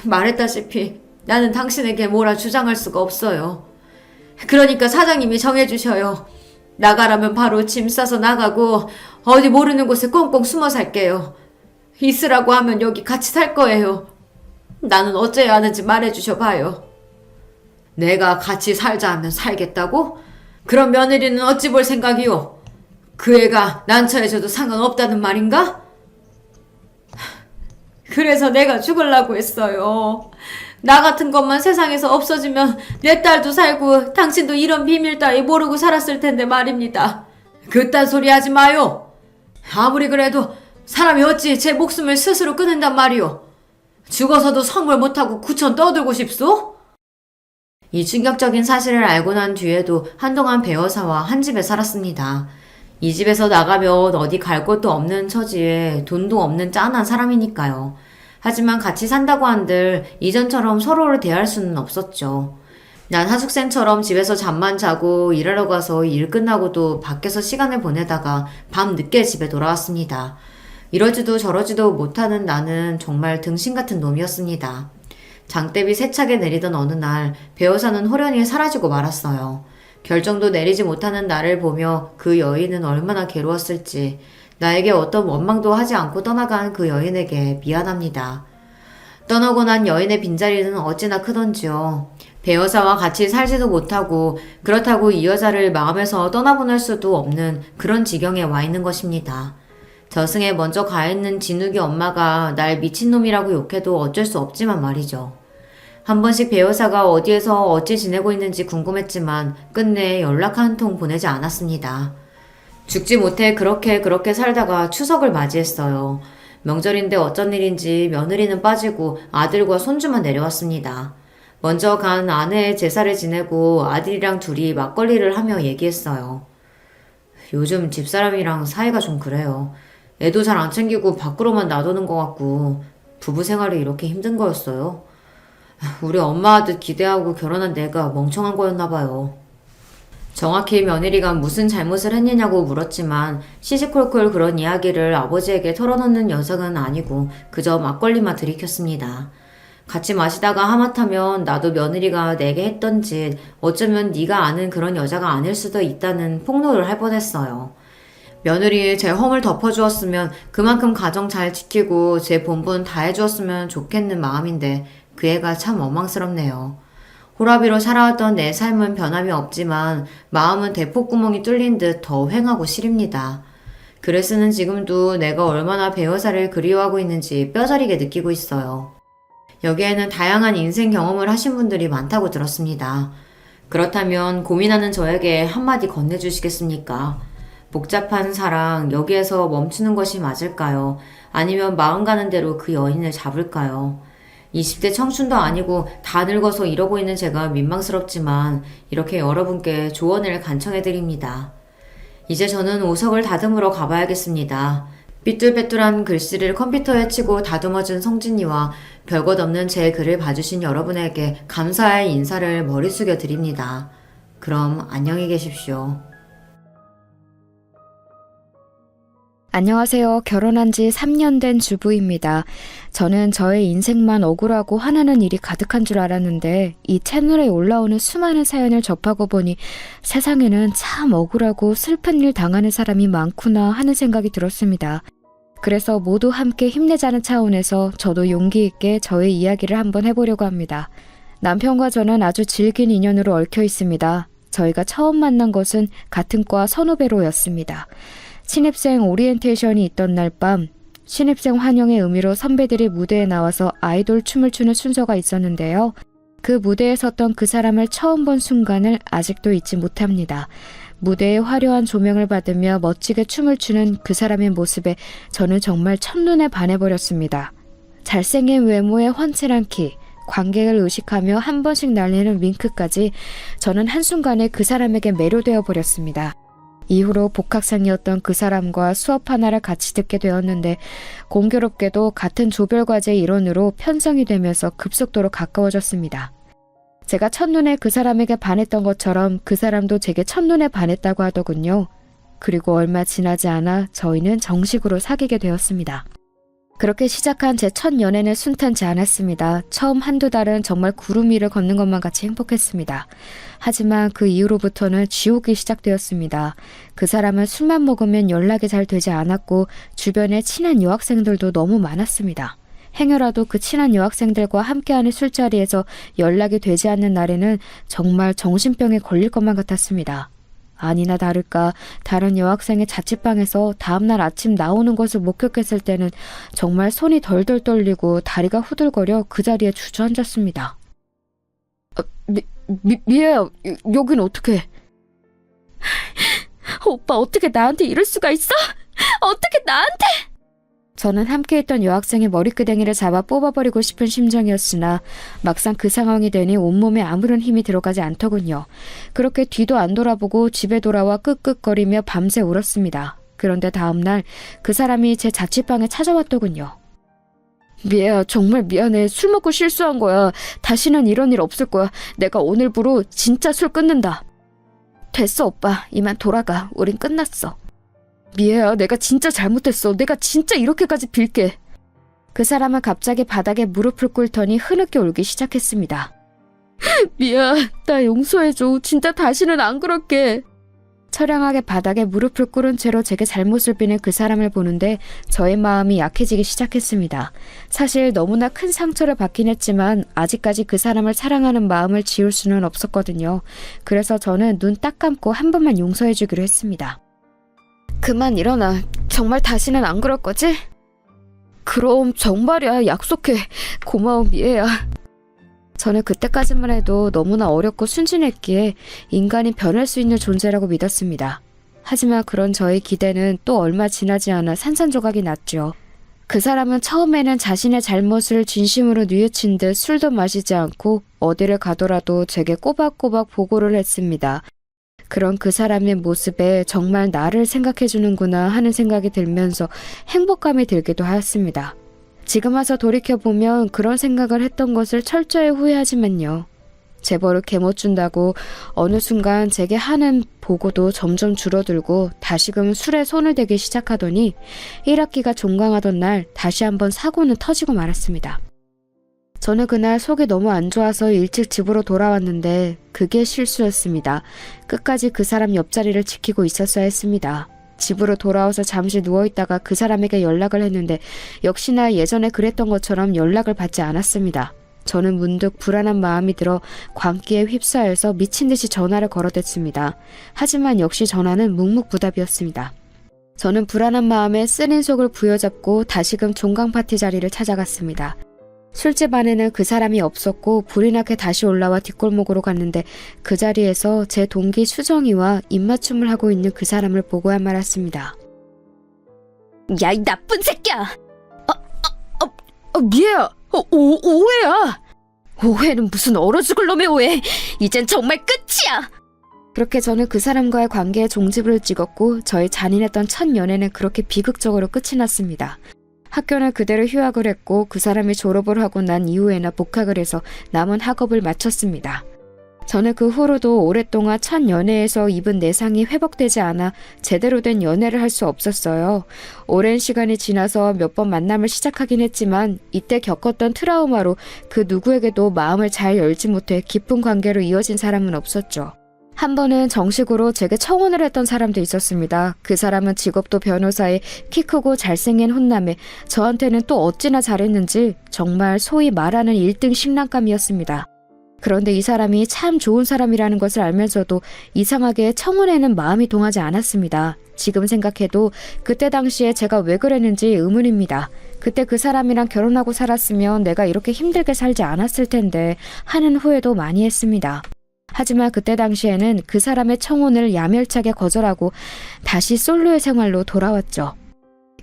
말했다시피 나는 당신에게 뭐라 주장할 수가 없어요. 그러니까 사장님이 정해주셔요. 나가라면 바로 짐 싸서 나가고 어디 모르는 곳에 꽁꽁 숨어 살게요. 있으라고 하면 여기 같이 살 거예요. 나는 어째야 하는지 말해주셔 봐요. 내가 같이 살자 하면 살겠다고? 그럼 며느리는 어찌 볼 생각이요? 그 애가 난처해져도 상관없다는 말인가? 그래서 내가 죽으려고 했어요. 나 같은 것만 세상에서 없어지면 내 딸도 살고 당신도 이런 비밀 따위 모르고 살았을 텐데 말입니다. 그딴 소리 하지 마요. 아무리 그래도 사람이 어찌 제 목숨을 스스로 끊는단 말이오. 죽어서도 성물 못하고 구천 떠들고 싶소? 이 충격적인 사실을 알고 난 뒤에도 한동안 배어사와 한 집에 살았습니다. 이 집에서 나가면 어디 갈 곳도 없는 처지에 돈도 없는 짠한 사람이니까요. 하지만 같이 산다고 한들 이전처럼 서로를 대할 수는 없었죠. 난 하숙생처럼 집에서 잠만 자고 일하러 가서 일 끝나고도 밖에서 시간을 보내다가 밤 늦게 집에 돌아왔습니다. 이러지도 저러지도 못하는 나는 정말 등신 같은 놈이었습니다. 장대비 세차게 내리던 어느 날 배어사는 호련히 사라지고 말았어요. 결정도 내리지 못하는 나를 보며 그 여인은 얼마나 괴로웠을지 나에게 어떤 원망도 하지 않고 떠나간 그 여인에게 미안합니다. 떠나고 난 여인의 빈자리는 어찌나 크던지요. 배어사와 같이 살지도 못하고 그렇다고 이 여자를 마음에서 떠나보낼 수도 없는 그런 지경에 와 있는 것입니다. 저승에 먼저 가 있는 진욱이 엄마가 날 미친놈이라고 욕해도 어쩔 수 없지만 말이죠. 한 번씩 배어사가 어디에서 어찌 지내고 있는지 궁금했지만 끝내 연락 한 통 보내지 않았습니다. 죽지 못해 그렇게 살다가 추석을 맞이했어요. 명절인데 어쩐 일인지 며느리는 빠지고 아들과 손주만 내려왔습니다. 먼저 간 아내의 제사를 지내고 아들이랑 둘이 막걸리를 하며 얘기했어요. 요즘 집사람이랑 사이가 좀 그래요. 애도 잘 안 챙기고 밖으로만 놔두는 것 같고 부부 생활이 이렇게 힘든 거였어요. 우리 엄마 아들 기대하고 결혼한 내가 멍청한 거였나 봐요. 정확히 며느리가 무슨 잘못을 했느냐고 물었지만 시시콜콜 그런 이야기를 아버지에게 털어놓는 녀석은 아니고 그저 막걸리만 들이켰습니다. 같이 마시다가 하마터면 나도 며느리가 내게 했던 짓 어쩌면 네가 아는 그런 여자가 아닐 수도 있다는 폭로를 할 뻔했어요. 며느리 제 험을 덮어주었으면 그만큼 가정 잘 지키고 제 본분 다 해주었으면 좋겠는 마음인데 그 애가 참 원망스럽네요. 호라비로 살아왔던 내 삶은 변함이 없지만 마음은 대폭구멍이 뚫린 듯 더 휑하고 시립니다. 글을 쓰는 지금도 내가 얼마나 배어사를 그리워하고 있는지 뼈저리게 느끼고 있어요. 여기에는 다양한 인생 경험을 하신 분들이 많다고 들었습니다. 그렇다면 고민하는 저에게 한마디 건네주시겠습니까? 복잡한 사랑, 여기에서 멈추는 것이 맞을까요? 아니면 마음 가는 대로 그 여인을 잡을까요? 20대 청춘도 아니고 다 늙어서 이러고 있는 제가 민망스럽지만 이렇게 여러분께 조언을 간청해드립니다. 이제 저는 오석을 다듬으러 가봐야겠습니다. 삐뚤빼뚤한 글씨를 컴퓨터에 치고 다듬어준 성진이와 별것 없는 제 글을 봐주신 여러분에게 감사의 인사를 머리 숙여 드립니다. 그럼 안녕히 계십시오. 안녕하세요. 결혼한 지 3년 된 주부입니다. 저는 저의 인생만 억울하고 화나는 일이 가득한 줄 알았는데 이 채널에 올라오는 수많은 사연을 접하고 보니 세상에는 참 억울하고 슬픈 일 당하는 사람이 많구나 하는 생각이 들었습니다. 그래서 모두 함께 힘내자는 차원에서 저도 용기 있게 저의 이야기를 한번 해보려고 합니다. 남편과 저는 아주 질긴 인연으로 얽혀 있습니다. 저희가 처음 만난 것은 같은 과 선후배로였습니다. 신입생 오리엔테이션이 있던 날 밤 신입생 환영의 의미로 선배들이 무대에 나와서 아이돌 춤을 추는 순서가 있었는데요. 그 무대에 섰던 그 사람을 처음 본 순간을 아직도 잊지 못합니다. 무대에 화려한 조명을 받으며 멋지게 춤을 추는 그 사람의 모습에 저는 정말 첫눈에 반해버렸습니다. 잘생긴 외모에 훤칠한 키, 관객을 의식하며 한 번씩 날리는 윙크까지 저는 한순간에 그 사람에게 매료되어 버렸습니다. 이후로 복학생이었던 그 사람과 수업 하나를 같이 듣게 되었는데 공교롭게도 같은 조별과제 일원으로 편성이 되면서 급속도로 가까워졌습니다. 제가 첫눈에 그 사람에게 반했던 것처럼 그 사람도 제게 첫눈에 반했다고 하더군요. 그리고 얼마 지나지 않아 저희는 정식으로 사귀게 되었습니다. 그렇게 시작한 제 첫 연애는 순탄치 않았습니다. 처음 한두 달은 정말 구름 위를 걷는 것만 같이 행복했습니다. 하지만 그 이후로부터는 지옥이 시작되었습니다. 그 사람은 술만 먹으면 연락이 잘 되지 않았고 주변에 친한 여학생들도 너무 많았습니다. 행여라도 그 친한 여학생들과 함께하는 술자리에서 연락이 되지 않는 날에는 정말 정신병에 걸릴 것만 같았습니다. 아니나 다를까 다른 여학생의 자취방에서 다음날 아침 나오는 것을 목격했을 때는 정말 손이 덜덜 떨리고 다리가 후들거려 그 자리에 주저앉았습니다. 미애야, 여긴 어떻게? 오빠 어떻게 나한테 이럴 수가 있어? 어떻게 나한테? 저는 함께했던 여학생의 머리끄댕이를 잡아 뽑아버리고 싶은 심정이었으나 막상 그 상황이 되니 온몸에 아무런 힘이 들어가지 않더군요. 그렇게 뒤도 안 돌아보고 집에 돌아와 끄끄거리며 밤새 울었습니다. 그런데 다음날 그 사람이 제 자취방에 찾아왔더군요. 미애야, 정말 미안해. 술 먹고 실수한 거야. 다시는 이런 일 없을 거야. 내가 오늘부로 진짜 술 끊는다. 됐어 오빠. 이만 돌아가. 우린 끝났어. 미애야, 내가 진짜 잘못했어. 내가 진짜 이렇게까지 빌게. 그 사람은 갑자기 바닥에 무릎을 꿇더니 흐느껴 울기 시작했습니다. 미애야, 나 용서해줘. 진짜 다시는 안 그럴게. 처량하게 바닥에 무릎을 꿇은 채로 제게 잘못을 비는 그 사람을 보는데 저의 마음이 약해지기 시작했습니다. 사실 너무나 큰 상처를 받긴 했지만 아직까지 그 사람을 사랑하는 마음을 지울 수는 없었거든요. 그래서 저는 눈 딱 감고 한 번만 용서해주기로 했습니다. 그만 일어나. 정말 다시는 안 그럴 거지? 그럼 정말이야. 약속해. 고마워 미애야. 저는 그때까지만 해도 너무나 어렵고 순진했기에 인간이 변할 수 있는 존재라고 믿었습니다. 하지만 그런 저의 기대는 또 얼마 지나지 않아 산산조각이 났죠. 그 사람은 처음에는 자신의 잘못을 진심으로 뉘우친 듯 술도 마시지 않고 어디를 가더라도 제게 꼬박꼬박 보고를 했습니다. 그런 그 사람의 모습에 정말 나를 생각해주는구나 하는 생각이 들면서 행복감이 들기도 하였습니다. 지금 와서 돌이켜보면 그런 생각을 했던 것을 철저히 후회하지만요. 제 버릇 못 준다고 어느 순간 제게 하는 보고도 점점 줄어들고 다시금 술에 손을 대기 시작하더니 1학기가 종강하던 날 다시 한번 사고는 터지고 말았습니다. 저는 그날 속이 너무 안 좋아서 일찍 집으로 돌아왔는데 그게 실수였습니다. 끝까지 그 사람 옆자리를 지키고 있었어야 했습니다. 집으로 돌아와서 잠시 누워있다가 그 사람에게 연락을 했는데 역시나 예전에 그랬던 것처럼 연락을 받지 않았습니다. 저는 문득 불안한 마음이 들어 광기에 휩싸여서 미친 듯이 전화를 걸어댔습니다. 하지만 역시 전화는 묵묵부답이었습니다. 저는 불안한 마음에 쓰린 속을 부여잡고 다시금 종강 파티 자리를 찾아갔습니다. 술집 안에는 그 사람이 없었고 불이 나게 다시 올라와 뒷골목으로 갔는데 그 자리에서 제 동기 수정이와 입맞춤을 하고 있는 그 사람을 보고야 말았습니다. 야, 이 나쁜 새끼야! 미애야! 오해야! 오해는 무슨 얼어 죽을 놈의 오해! 이젠 정말 끝이야! 그렇게 저는 그 사람과의 관계에 종지부를 찍었고 저의 잔인했던 첫 연애는 그렇게 비극적으로 끝이 났습니다. 학교는 그대로 휴학을 했고 그 사람이 졸업을 하고 난 이후에나 복학을 해서 남은 학업을 마쳤습니다. 저는 그 후로도 오랫동안 첫 연애에서 입은 내상이 회복되지 않아 제대로 된 연애를 할 수 없었어요. 오랜 시간이 지나서 몇 번 만남을 시작하긴 했지만 이때 겪었던 트라우마로 그 누구에게도 마음을 잘 열지 못해 깊은 관계로 이어진 사람은 없었죠. 한 번은 정식으로 제게 청혼을 했던 사람도 있었습니다. 그 사람은 직업도 변호사에 키 크고 잘생긴 혼남에 저한테는 또 어찌나 잘했는지 정말 소위 말하는 1등 신랑감이었습니다. 그런데 이 사람이 참 좋은 사람이라는 것을 알면서도 이상하게 청혼에는 마음이 동하지 않았습니다. 지금 생각해도 그때 당시에 제가 왜 그랬는지 의문입니다. 그때 그 사람이랑 결혼하고 살았으면 내가 이렇게 힘들게 살지 않았을 텐데 하는 후회도 많이 했습니다. 하지만 그때 당시에는 그 사람의 청혼을 야멸차게 거절하고 다시 솔로의 생활로 돌아왔죠.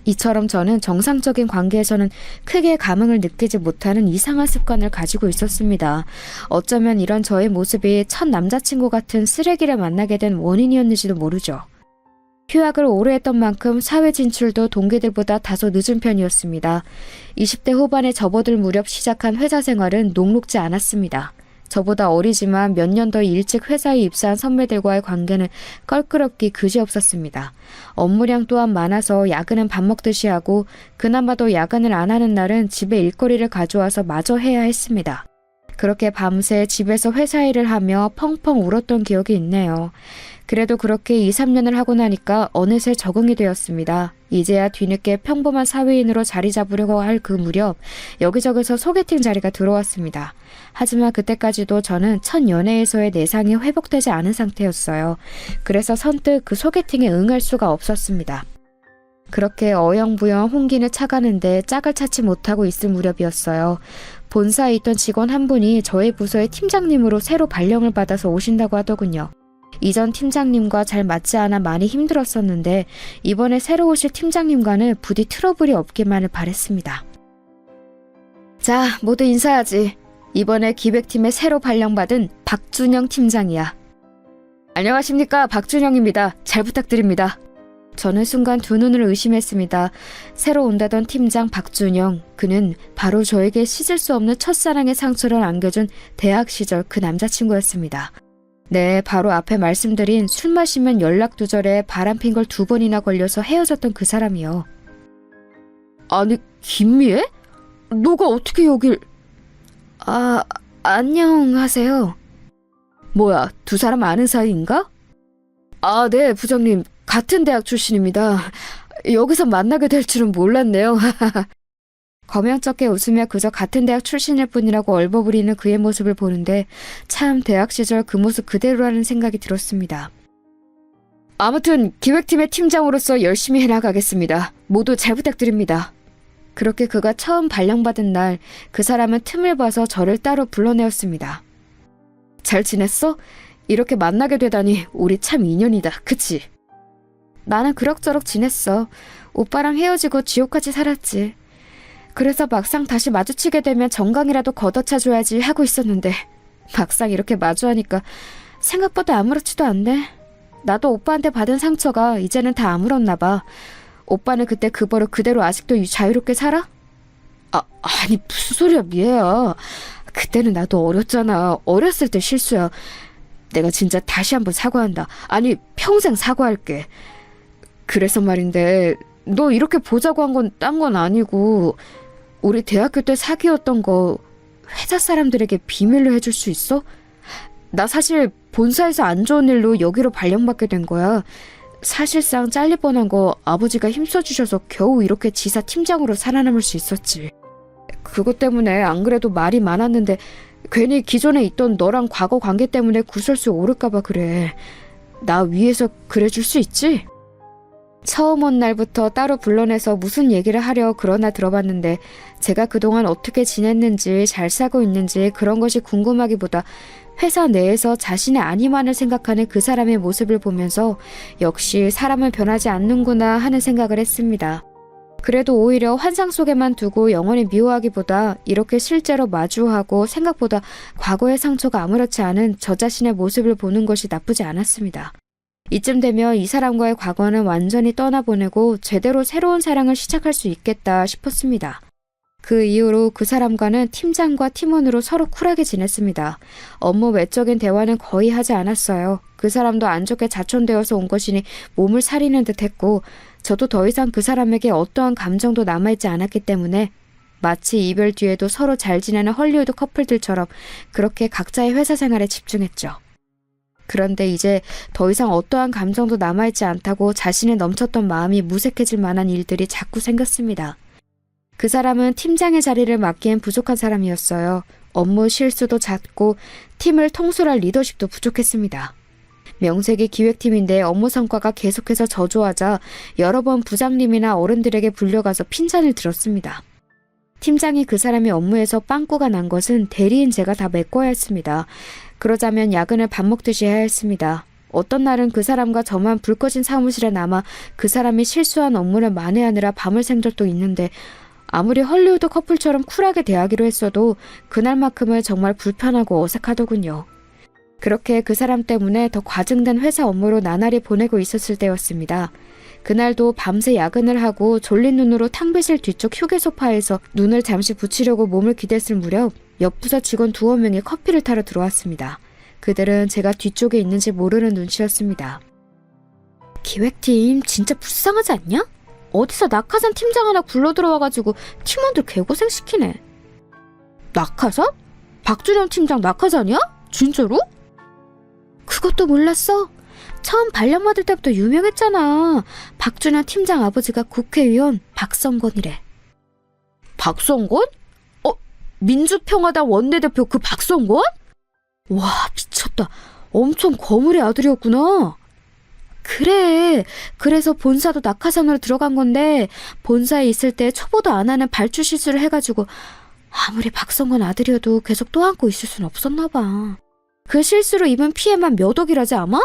이처럼 저는 정상적인 관계에서는 크게 감흥을 느끼지 못하는 이상한 습관을 가지고 있었습니다. 어쩌면 이런 저의 모습이 첫 남자친구 같은 쓰레기를 만나게 된 원인이었는지도 모르죠. 휴학을 오래 했던 만큼 사회 진출도 동기들보다 다소 늦은 편이었습니다. 20대 후반에 접어들 무렵 시작한 회사 생활은 녹록지 않았습니다. 저보다 어리지만 몇 년 더 일찍 회사에 입사한 선배들과의 관계는 껄끄럽기 그지없었습니다. 업무량 또한 많아서 야근은 밥 먹듯이 하고 그나마도 야근을 안 하는 날은 집에 일거리를 가져와서 마저 해야 했습니다. 그렇게 밤새 집에서 회사 일을 하며 펑펑 울었던 기억이 있네요. 그래도 그렇게 2, 3년을 하고 나니까 어느새 적응이 되었습니다. 이제야 뒤늦게 평범한 사회인으로 자리 잡으려고 할 그 무렵 여기저기서 소개팅 자리가 들어왔습니다. 하지만 그때까지도 저는 첫 연애에서의 내상이 회복되지 않은 상태였어요. 그래서 선뜻 그 소개팅에 응할 수가 없었습니다. 그렇게 어영부영 홍기는 차가는데 짝을 찾지 못하고 있을 무렵이었어요. 본사에 있던 직원 한 분이 저희 부서의 팀장님으로 새로 발령을 받아서 오신다고 하더군요. 이전 팀장님과 잘 맞지 않아 많이 힘들었었는데 이번에 새로 오실 팀장님과는 부디 트러블이 없기만을 바랬습니다. 자, 모두 인사하지. 이번에 기획팀에 새로 발령받은 박준영 팀장이야. 안녕하십니까, 박준영입니다. 잘 부탁드립니다. 저는 순간 두 눈을 의심했습니다. 새로 온다던 팀장 박준영, 그는 바로 저에게 씻을 수 없는 첫사랑의 상처를 안겨준 대학 시절 그 남자친구였습니다. 네, 바로 앞에 말씀드린 술 마시면 연락 두절에 바람핀 걸 2번이나 걸려서 헤어졌던 그 사람이요. 아니, 김미애? 너가 어떻게 여길... 안녕하세요. 뭐야, 두 사람 아는 사이인가? 네, 부장님. 같은 대학 출신입니다. 여기서 만나게 될 줄은 몰랐네요. 거명쩍게 웃으며 그저 같은 대학 출신일 뿐이라고 얼버무리는 그의 모습을 보는데 참 대학 시절 그 모습 그대로라는 생각이 들었습니다. 아무튼 기획팀의 팀장으로서 열심히 해나가겠습니다. 모두 잘 부탁드립니다. 그렇게 그가 처음 발령받은 날 그 사람은 틈을 봐서 저를 따로 불러내었습니다. 잘 지냈어? 이렇게 만나게 되다니 우리 참 인연이다. 그치? 나는 그럭저럭 지냈어. 오빠랑 헤어지고 지옥같이 살았지. 그래서 막상 다시 마주치게 되면 정강이라도 걷어차줘야지 하고 있었는데 막상 이렇게 마주하니까 생각보다 아무렇지도 않네. 나도 오빠한테 받은 상처가 이제는 다 아물었나 봐. 오빠는 그때 그 버릇 그대로 아직도 자유롭게 살아? 아니 무슨 소리야 미애야. 그때는 나도 어렸잖아. 어렸을 때 실수야. 내가 진짜 다시 한번 사과한다. 아니 평생 사과할게. 그래서 말인데 너 이렇게 보자고 한 건 딴 건 아니고 우리 대학교 때 사귀었던 거 회사 사람들에게 비밀로 해줄 수 있어? 나 사실 본사에서 안 좋은 일로 여기로 발령받게 된 거야. 사실상 잘릴 뻔한 거 아버지가 힘써주셔서 겨우 이렇게 지사 팀장으로 살아남을 수 있었지. 그것 때문에 안 그래도 말이 많았는데 괜히 기존에 있던 너랑 과거 관계 때문에 구설수 오를까봐 그래. 나 위해서 그래줄 수 있지? 처음 온 날부터 따로 불러내서 무슨 얘기를 하려 그러나 들어봤는데 제가 그동안 어떻게 지냈는지 잘 살고 있는지 그런 것이 궁금하기보다 회사 내에서 자신의 안위만을 생각하는 그 사람의 모습을 보면서 역시 사람은 변하지 않는구나 하는 생각을 했습니다. 그래도 오히려 환상 속에만 두고 영원히 미워하기보다 이렇게 실제로 마주하고 생각보다 과거의 상처가 아무렇지 않은 저 자신의 모습을 보는 것이 나쁘지 않았습니다. 이쯤 되면 이 사람과의 과거는 완전히 떠나보내고 제대로 새로운 사랑을 시작할 수 있겠다 싶었습니다. 그 이후로 그 사람과는 팀장과 팀원으로 서로 쿨하게 지냈습니다. 업무 외적인 대화는 거의 하지 않았어요. 그 사람도 안 좋게 자촌되어서 온 것이니 몸을 사리는 듯 했고 저도 더 이상 그 사람에게 어떠한 감정도 남아있지 않았기 때문에 마치 이별 뒤에도 서로 잘 지내는 헐리우드 커플들처럼 그렇게 각자의 회사 생활에 집중했죠. 그런데 이제 더 이상 어떠한 감정도 남아있지 않다고 자신의 넘쳤던 마음이 무색해질 만한 일들이 자꾸 생겼습니다. 그 사람은 팀장의 자리를 맡기엔 부족한 사람이었어요. 업무 실수도 잦고 팀을 통솔할 리더십도 부족했습니다. 명색이 기획팀인데 업무 성과가 계속해서 저조하자 여러 번 부장님이나 어른들에게 불려가서 핀잔을 들었습니다. 팀장이 그 사람의 업무에서 빵꾸가 난 것은 대리인 제가 다 메꿔야 했습니다. 그러자면 야근을 밥 먹듯이 해야 했습니다. 어떤 날은 그 사람과 저만 불 꺼진 사무실에 남아 그 사람이 실수한 업무를 만회하느라 밤을 샌 적도 있는데 아무리 헐리우드 커플처럼 쿨하게 대하기로 했어도 그날만큼은 정말 불편하고 어색하더군요. 그렇게 그 사람 때문에 더 과증된 회사 업무로 나날이 보내고 있었을 때였습니다. 그날도 밤새 야근을 하고 졸린 눈으로 탕비실 뒤쪽 휴게 소파에서 눈을 잠시 붙이려고 몸을 기댔을 무렵 옆 부서 직원 2-3명이 커피를 타러 들어왔습니다. 그들은 제가 뒤쪽에 있는지 모르는 눈치였습니다. 기획팀 진짜 불쌍하지 않냐? 어디서 낙하산 팀장 하나 굴러 들어와가지고 팀원들 개고생시키네. 낙하산? 박준영 팀장 낙하산이야? 진짜로? 그것도 몰랐어? 처음 발령 받을 때부터 유명했잖아. 박준영 팀장 아버지가 국회의원 박성건이래. 박성건? 민주평화당 원내대표 그 박성건? 와, 미쳤다. 엄청 거물의 아들이었구나. 그래. 그래서 본사도 낙하산으로 들어간 건데 본사에 있을 때 초보도 안 하는 발주 실수를 해가지고 아무리 박성건 아들이어도 계속 또 안고 있을 순 없었나 봐. 그 실수로 입은 피해만 몇 억이라지 아마?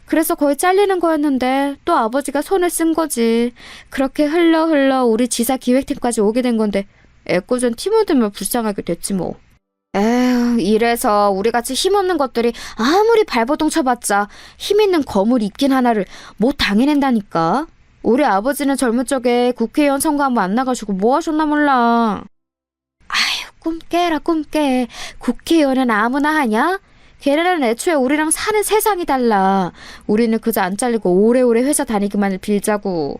그래서 거의 잘리는 거였는데 또 아버지가 손을 쓴 거지. 그렇게 흘러 우리 지사 기획팀까지 오게 된 건데 애꿎은 팀원들만 불쌍하게 됐지 뭐. 에휴, 이래서 우리같이 힘없는 것들이 아무리 발버둥 쳐봤자 힘있는 거물이 있긴 하나를 못 당해낸다니까. 우리 아버지는 젊은 적에 국회의원 선거 한번 안 나가시고 뭐 하셨나 몰라. 아휴, 꿈 깨라 꿈 깨. 국회의원은 아무나 하냐? 걔네는 애초에 우리랑 사는 세상이 달라. 우리는 그저 안 잘리고 오래오래 회사 다니기만을 빌자고.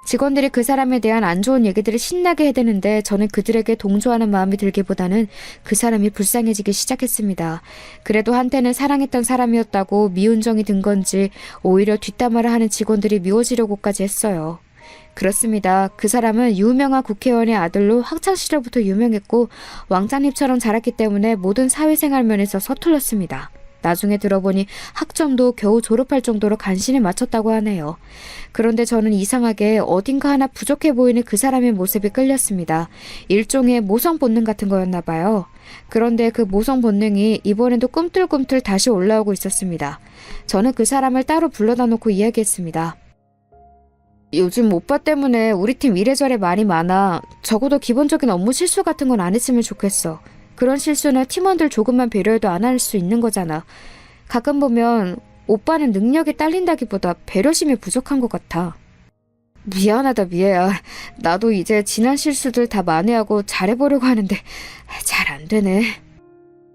직원들이 그 사람에 대한 안 좋은 얘기들을 신나게 해대는데 저는 그들에게 동조하는 마음이 들기보다는 그 사람이 불쌍해지기 시작했습니다. 그래도 한때는 사랑했던 사람이었다고 미운 정이 든 건지 오히려 뒷담화를 하는 직원들이 미워지려고까지 했어요. 그렇습니다. 그 사람은 유명한 국회의원의 아들로 학창시절부터 유명했고 왕자님처럼 자랐기 때문에 모든 사회생활 면에서 서툴렀습니다. 나중에 들어보니 학점도 겨우 졸업할 정도로 간신히 맞췄다고 하네요. 그런데 저는 이상하게 어딘가 하나 부족해 보이는 그 사람의 모습이 끌렸습니다. 일종의 모성 본능 같은 거였나 봐요. 그런데 그 모성 본능이 이번에도 꿈틀꿈틀 다시 올라오고 있었습니다. 저는 그 사람을 따로 불러다 놓고 이야기했습니다. 요즘 오빠 때문에 우리 팀 이래저래 말이 많아. 적어도 기본적인 업무 실수 같은 건 안 했으면 좋겠어. 그런 실수는 팀원들 조금만 배려해도 안 할 수 있는 거잖아. 가끔 보면 오빠는 능력이 딸린다기보다 배려심이 부족한 것 같아. 미안하다 미애야. 나도 이제 지난 실수들 다 만회하고 잘해보려고 하는데 잘 안 되네.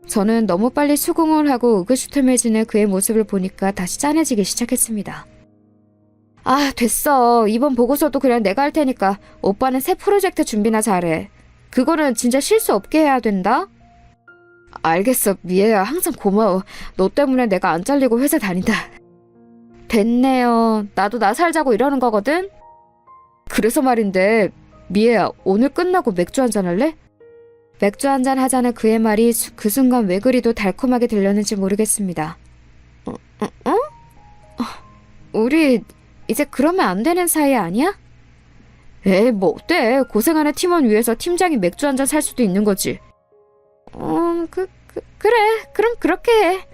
저는 너무 빨리 수긍을 하고 의구시투해지는 그의 모습을 보니까 다시 짠해지기 시작했습니다. 아, 됐어. 이번 보고서도 그냥 내가 할 테니까 오빠는 새 프로젝트 준비나 잘해. 그거는 진짜 실수 없게 해야 된다? 알겠어, 미애야. 항상 고마워. 너 때문에 내가 안 잘리고 회사 다닌다. 됐네요. 나도 나 살자고 이러는 거거든? 그래서 말인데, 미애야, 오늘 끝나고 맥주 한잔 할래? 맥주 한잔 하자는 그의 말이 그 순간 왜 그리도 달콤하게 들렸는지 모르겠습니다. 우리 이제 그러면 안 되는 사이 아니야? 에이, 뭐 어때? 고생하는 팀원 위해서 팀장이 맥주 한잔 살 수도 있는 거지. 그래. 그럼 그렇게 해.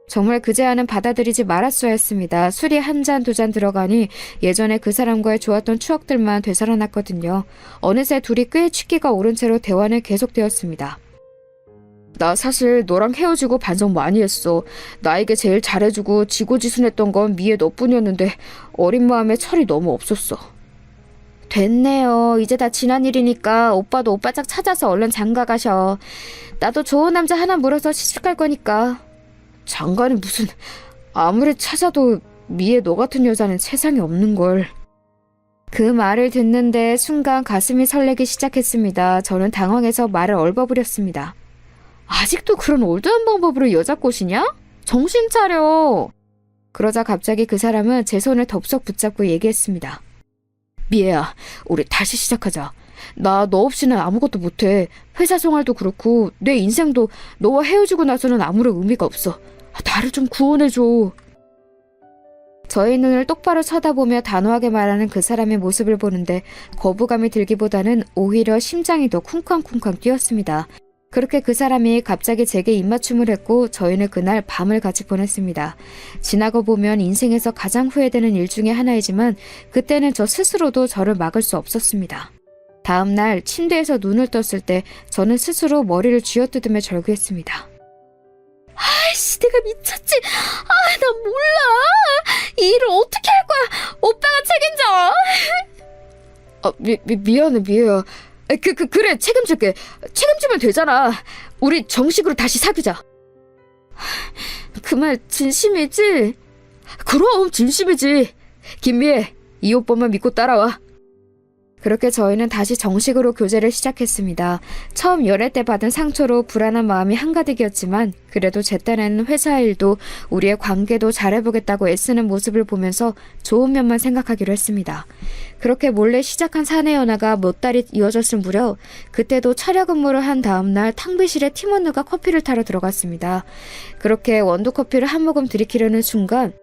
정말 그 제안은 받아들이지 말았어야 했습니다. 술이 한 잔, 두 잔 들어가니 예전에 그 사람과의 좋았던 추억들만 되살아났거든요. 어느새 둘이 꽤 취기가 오른 채로 대화는 계속되었습니다. 나 사실 너랑 헤어지고 반성 많이 했어. 나에게 제일 잘해주고 지고지순했던 건 미애 너뿐이었는데 어린 마음에 철이 너무 없었어. 됐네요. 이제 다 지난 일이니까 오빠도 오빠 짝 찾아서 얼른 장가 가셔. 나도 좋은 남자 하나 물어서 시집갈 거니까. 장가는 무슨. 아무리 찾아도 미애 너 같은 여자는 세상에 없는걸. 그 말을 듣는데 순간 가슴이 설레기 시작했습니다. 저는 당황해서 말을 얼버무렸습니다. 아직도 그런 올드한 방법으로 여자 꼬시냐? 정신 차려. 그러자 갑자기 그 사람은 제 손을 덥석 붙잡고 얘기했습니다. 미애야, 우리 다시 시작하자. 나 너 없이는 아무것도 못해. 회사 생활도 그렇고 내 인생도 너와 헤어지고 나서는 아무런 의미가 없어. 나를 좀 구원해줘. 저의 눈을 똑바로 쳐다보며 단호하게 말하는 그 사람의 모습을 보는데 거부감이 들기보다는 오히려 심장이 더 쿵쾅쿵쾅 뛰었습니다. 그렇게 그 사람이 갑자기 제게 입맞춤을 했고 저희는 그날 밤을 같이 보냈습니다. 지나고 보면 인생에서 가장 후회되는 일 중에 하나이지만 그때는 저 스스로도 저를 막을 수 없었습니다. 다음 날 침대에서 눈을 떴을 때 저는 스스로 머리를 쥐어뜯으며 절규했습니다. 아이씨, 내가 미쳤지? 나 몰라. 이 일을 어떻게 할 거야? 오빠가 책임져. 미안해, 미애야. 그래, 책임질게. 책임지면 되잖아. 우리 정식으로 다시 사귀자. 그 말 진심이지? 그럼 진심이지. 김미애, 이 오빠만 믿고 따라와. 그렇게 저희는 다시 정식으로 교제를 시작했습니다. 처음 연애 때 받은 상처로 불안한 마음이 한가득이었지만 그래도 제 딴에는 회사 일도 우리의 관계도 잘해보겠다고 애쓰는 모습을 보면서 좋은 면만 생각하기로 했습니다. 그렇게 몰래 시작한 사내 연애가 몇 달이 이어졌을 무렵 그때도 차려 근무를 한 다음날 탕비실에 팀원들과 커피를 타러 들어갔습니다. 그렇게 원두커피를 한 모금 들이키려는 순간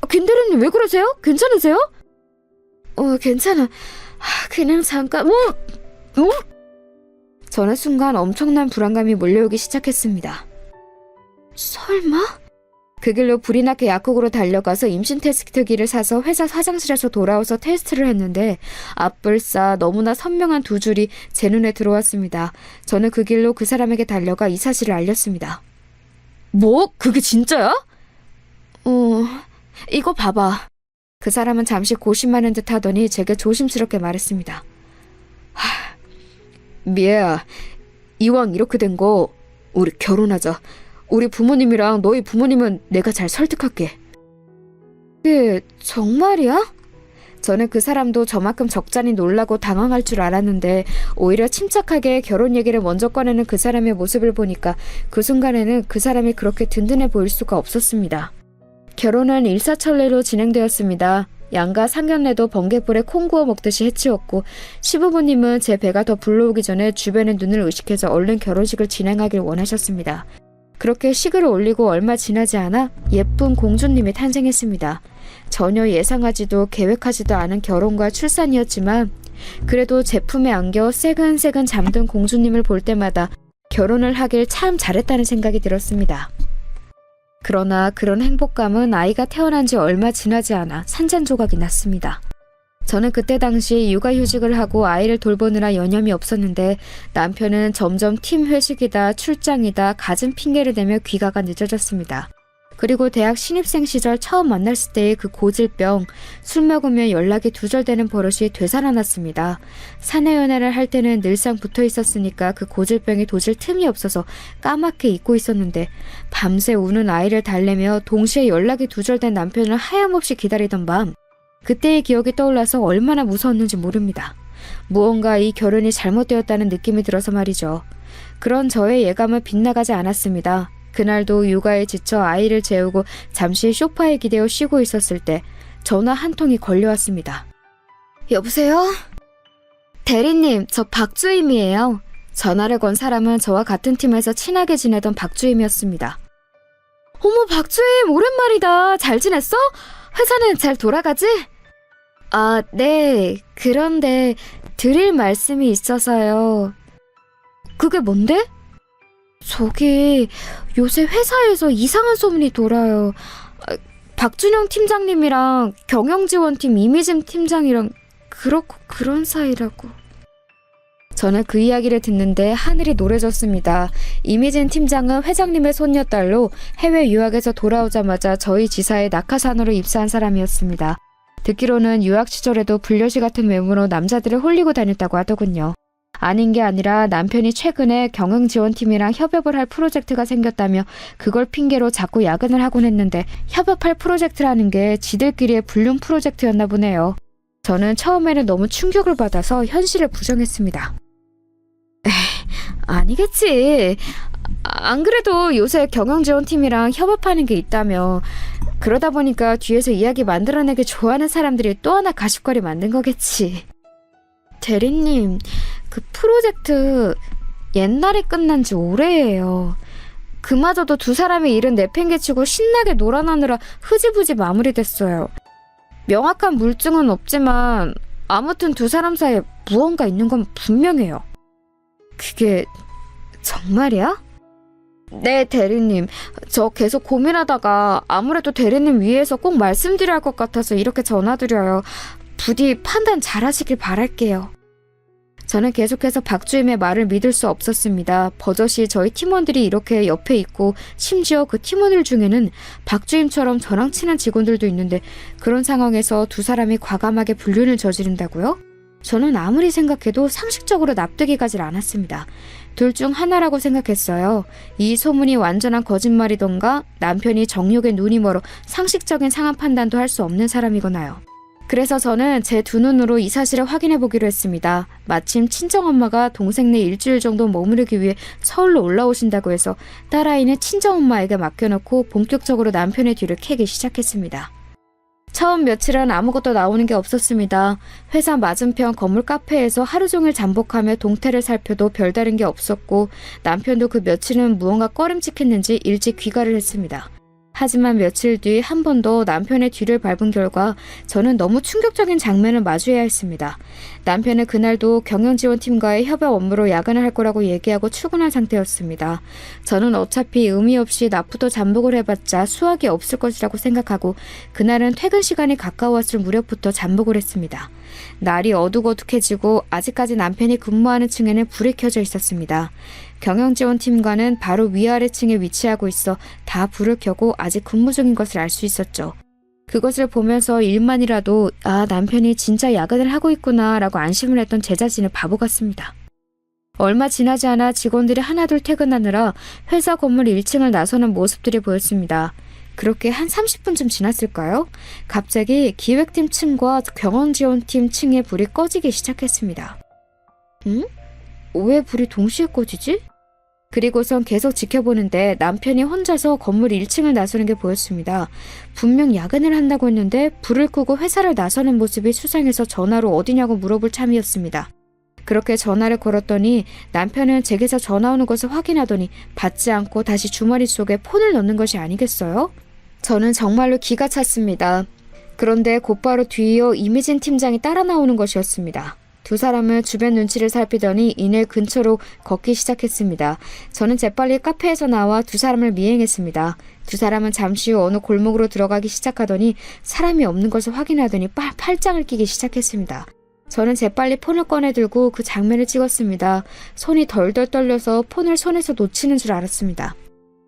김대리님 왜 그러세요? 괜찮으세요? 괜찮아. 그냥 잠깐. 저는 순간 엄청난 불안감이 몰려오기 시작했습니다. 설마? 그 길로 불이 나게 약국으로 달려가서 임신 테스트기를 사서 회사 화장실에서 돌아와서 테스트를 했는데 앞불싸 너무나 선명한 두 줄이 제 눈에 들어왔습니다. 저는 그 길로 그 사람에게 달려가 이 사실을 알렸습니다. 뭐? 그게 진짜야? 이거 봐봐. 그 사람은 잠시 고심하는 듯 하더니 제게 조심스럽게 말했습니다. 미애야, 이왕 이렇게 된 거 우리 결혼하자. 우리 부모님이랑 너희 부모님은 내가 잘 설득할게. 그게 정말이야? 저는 그 사람도 저만큼 적잖이 놀라고 당황할 줄 알았는데 오히려 침착하게 결혼 얘기를 먼저 꺼내는 그 사람의 모습을 보니까 그 순간에는 그 사람이 그렇게 든든해 보일 수가 없었습니다. 결혼은 일사천리로 진행되었습니다. 양가 상견례도 번갯불에 콩 구워 먹듯이 해치웠고 시부모님은 제 배가 더 불러오기 전에 주변의 눈을 의식해서 얼른 결혼식을 진행하길 원하셨습니다. 그렇게 식을 올리고 얼마 지나지 않아 예쁜 공주님이 탄생했습니다. 전혀 예상하지도 계획하지도 않은 결혼과 출산이었지만 그래도 제품에 안겨 새근새근 잠든 공주님을 볼 때마다 결혼을 하길 참 잘했다는 생각이 들었습니다. 그러나 그런 행복감은 아이가 태어난 지 얼마 지나지 않아 산산조각이 났습니다. 저는 그때 당시 육아휴직을 하고 아이를 돌보느라 여념이 없었는데 남편은 점점 팀 회식이다 출장이다 갖은 핑계를 대며 귀가가 늦어졌습니다. 그리고 대학 신입생 시절 처음 만났을 때의 그 고질병, 술 먹으면 연락이 두절되는 버릇이 되살아났습니다. 사내 연애를 할 때는 늘상 붙어 있었으니까 그 고질병이 도질 틈이 없어서 까맣게 잊고 있었는데 밤새 우는 아이를 달래며 동시에 연락이 두절된 남편을 하염없이 기다리던 밤, 그때의 기억이 떠올라서 얼마나 무서웠는지 모릅니다. 무언가 이 결혼이 잘못되었다는 느낌이 들어서 말이죠. 그런 저의 예감은 빗나가지 않았습니다. 그날도 육아에 지쳐 아이를 재우고 잠시 소파에 기대어 쉬고 있었을 때 전화 한 통이 걸려왔습니다. 여보세요? 대리님, 저 박주임이에요. 전화를 건 사람은 저와 같은 팀에서 친하게 지내던 박주임이었습니다. 어머, 박주임, 오랜만이다. 잘 지냈어? 회사는 잘 돌아가지? 네. 그런데 드릴 말씀이 있어서요. 그게 뭔데? 저기 요새 회사에서 이상한 소문이 돌아요. 박준영 팀장님이랑 경영지원팀 이미진 팀장이랑 그렇고 그런 사이라고. 저는 그 이야기를 듣는데 하늘이 노래졌습니다. 이미진 팀장은 회장님의 손녀딸로 해외 유학에서 돌아오자마자 저희 지사에 낙하산으로 입사한 사람이었습니다. 듣기로는 유학 시절에도 불려시 같은 외모로 남자들을 홀리고 다녔다고 하더군요. 아닌 게 아니라 남편이 최근에 경영지원팀이랑 협업을 할 프로젝트가 생겼다며 그걸 핑계로 자꾸 야근을 하곤 했는데 협업할 프로젝트라는 게 지들끼리의 불륜 프로젝트였나 보네요. 저는 처음에는 너무 충격을 받아서 현실을 부정했습니다. 에이, 아니겠지. 안 그래도 요새 경영지원팀이랑 협업하는 게 있다며. 그러다 보니까 뒤에서 이야기 만들어내기 좋아하는 사람들이 또 하나 가십거리 만든 거겠지. 대리님, 그 프로젝트 옛날에 끝난 지 오래예요. 그마저도 두 사람의 일은 내팽개치고 신나게 놀아나느라 흐지부지 마무리됐어요. 명확한 물증은 없지만 아무튼 두 사람 사이에 무언가 있는 건 분명해요. 그게 정말이야? 네, 대리님. 저 계속 고민하다가 아무래도 대리님 위해서 꼭 말씀드려야 할 것 같아서 이렇게 전화드려요. 부디 판단 잘하시길 바랄게요. 저는 계속해서 박주임의 말을 믿을 수 없었습니다. 버젓이 저희 팀원들이 이렇게 옆에 있고 심지어 그 팀원들 중에는 박주임처럼 저랑 친한 직원들도 있는데 그런 상황에서 두 사람이 과감하게 불륜을 저지른다고요? 저는 아무리 생각해도 상식적으로 납득이 가질 않았습니다. 둘 중 하나라고 생각했어요. 이 소문이 완전한 거짓말이던가 남편이 정욕에 눈이 멀어 상식적인 상황 판단도 할 수 없는 사람이거나요. 그래서 저는 제 두 눈으로 이 사실을 확인해 보기로 했습니다. 마침 친정엄마가 동생네 일주일 정도 머무르기 위해 서울로 올라오신다고 해서 딸아이는 친정엄마에게 맡겨놓고 본격적으로 남편의 뒤를 캐기 시작했습니다. 처음 며칠은 아무것도 나오는 게 없었습니다. 회사 맞은편 건물 카페에서 하루 종일 잠복하며 동태를 살펴도 별다른 게 없었고 남편도 그 며칠은 무언가 꺼림칙했는지 일찍 귀가를 했습니다. 하지만 며칠 뒤 한 번 더 남편의 뒤를 밟은 결과 저는 너무 충격적인 장면을 마주해야 했습니다. 남편은 그날도 경영지원팀과의 협약 업무로 야근을 할 거라고 얘기하고 출근한 상태였습니다. 저는 어차피 의미 없이 낮부터 잠복을 해봤자 수확이 없을 것이라고 생각하고 그날은 퇴근 시간이 가까웠을 무렵부터 잠복을 했습니다. 날이 어둑어둑해지고 아직까지 남편이 근무하는 층에는 불이 켜져 있었습니다. 경영지원팀과는 바로 위아래층에 위치하고 있어 다 불을 켜고 아직 근무 중인 것을 알 수 있었죠. 그것을 보면서 일만이라도 남편이 진짜 야근을 하고 있구나 라고 안심을 했던 제 자신을 바보 같습니다. 얼마 지나지 않아 직원들이 하나둘 퇴근하느라 회사 건물 1층을 나서는 모습들이 보였습니다. 그렇게 한 30분쯤 지났을까요? 갑자기 기획팀 층과 경영지원팀 층의 불이 꺼지기 시작했습니다. 왜 불이 동시에 꺼지지? 그리고선 계속 지켜보는데 남편이 혼자서 건물 1층을 나서는 게 보였습니다. 분명 야근을 한다고 했는데 불을 끄고 회사를 나서는 모습이 수상해서 전화로 어디냐고 물어볼 참이었습니다. 그렇게 전화를 걸었더니 남편은 제게서 전화 오는 것을 확인하더니 받지 않고 다시 주머니 속에 폰을 넣는 것이 아니겠어요? 저는 정말로 기가 찼습니다. 그런데 곧바로 뒤이어 이미진 팀장이 따라 나오는 것이었습니다. 두 사람은 주변 눈치를 살피더니 이내 근처로 걷기 시작했습니다. 저는 재빨리 카페에서 나와 두 사람을 미행했습니다. 두 사람은 잠시 후 어느 골목으로 들어가기 시작하더니 사람이 없는 것을 확인하더니 팔짱을 끼기 시작했습니다. 저는 재빨리 폰을 꺼내 들고 그 장면을 찍었습니다. 손이 덜덜 떨려서 폰을 손에서 놓치는 줄 알았습니다.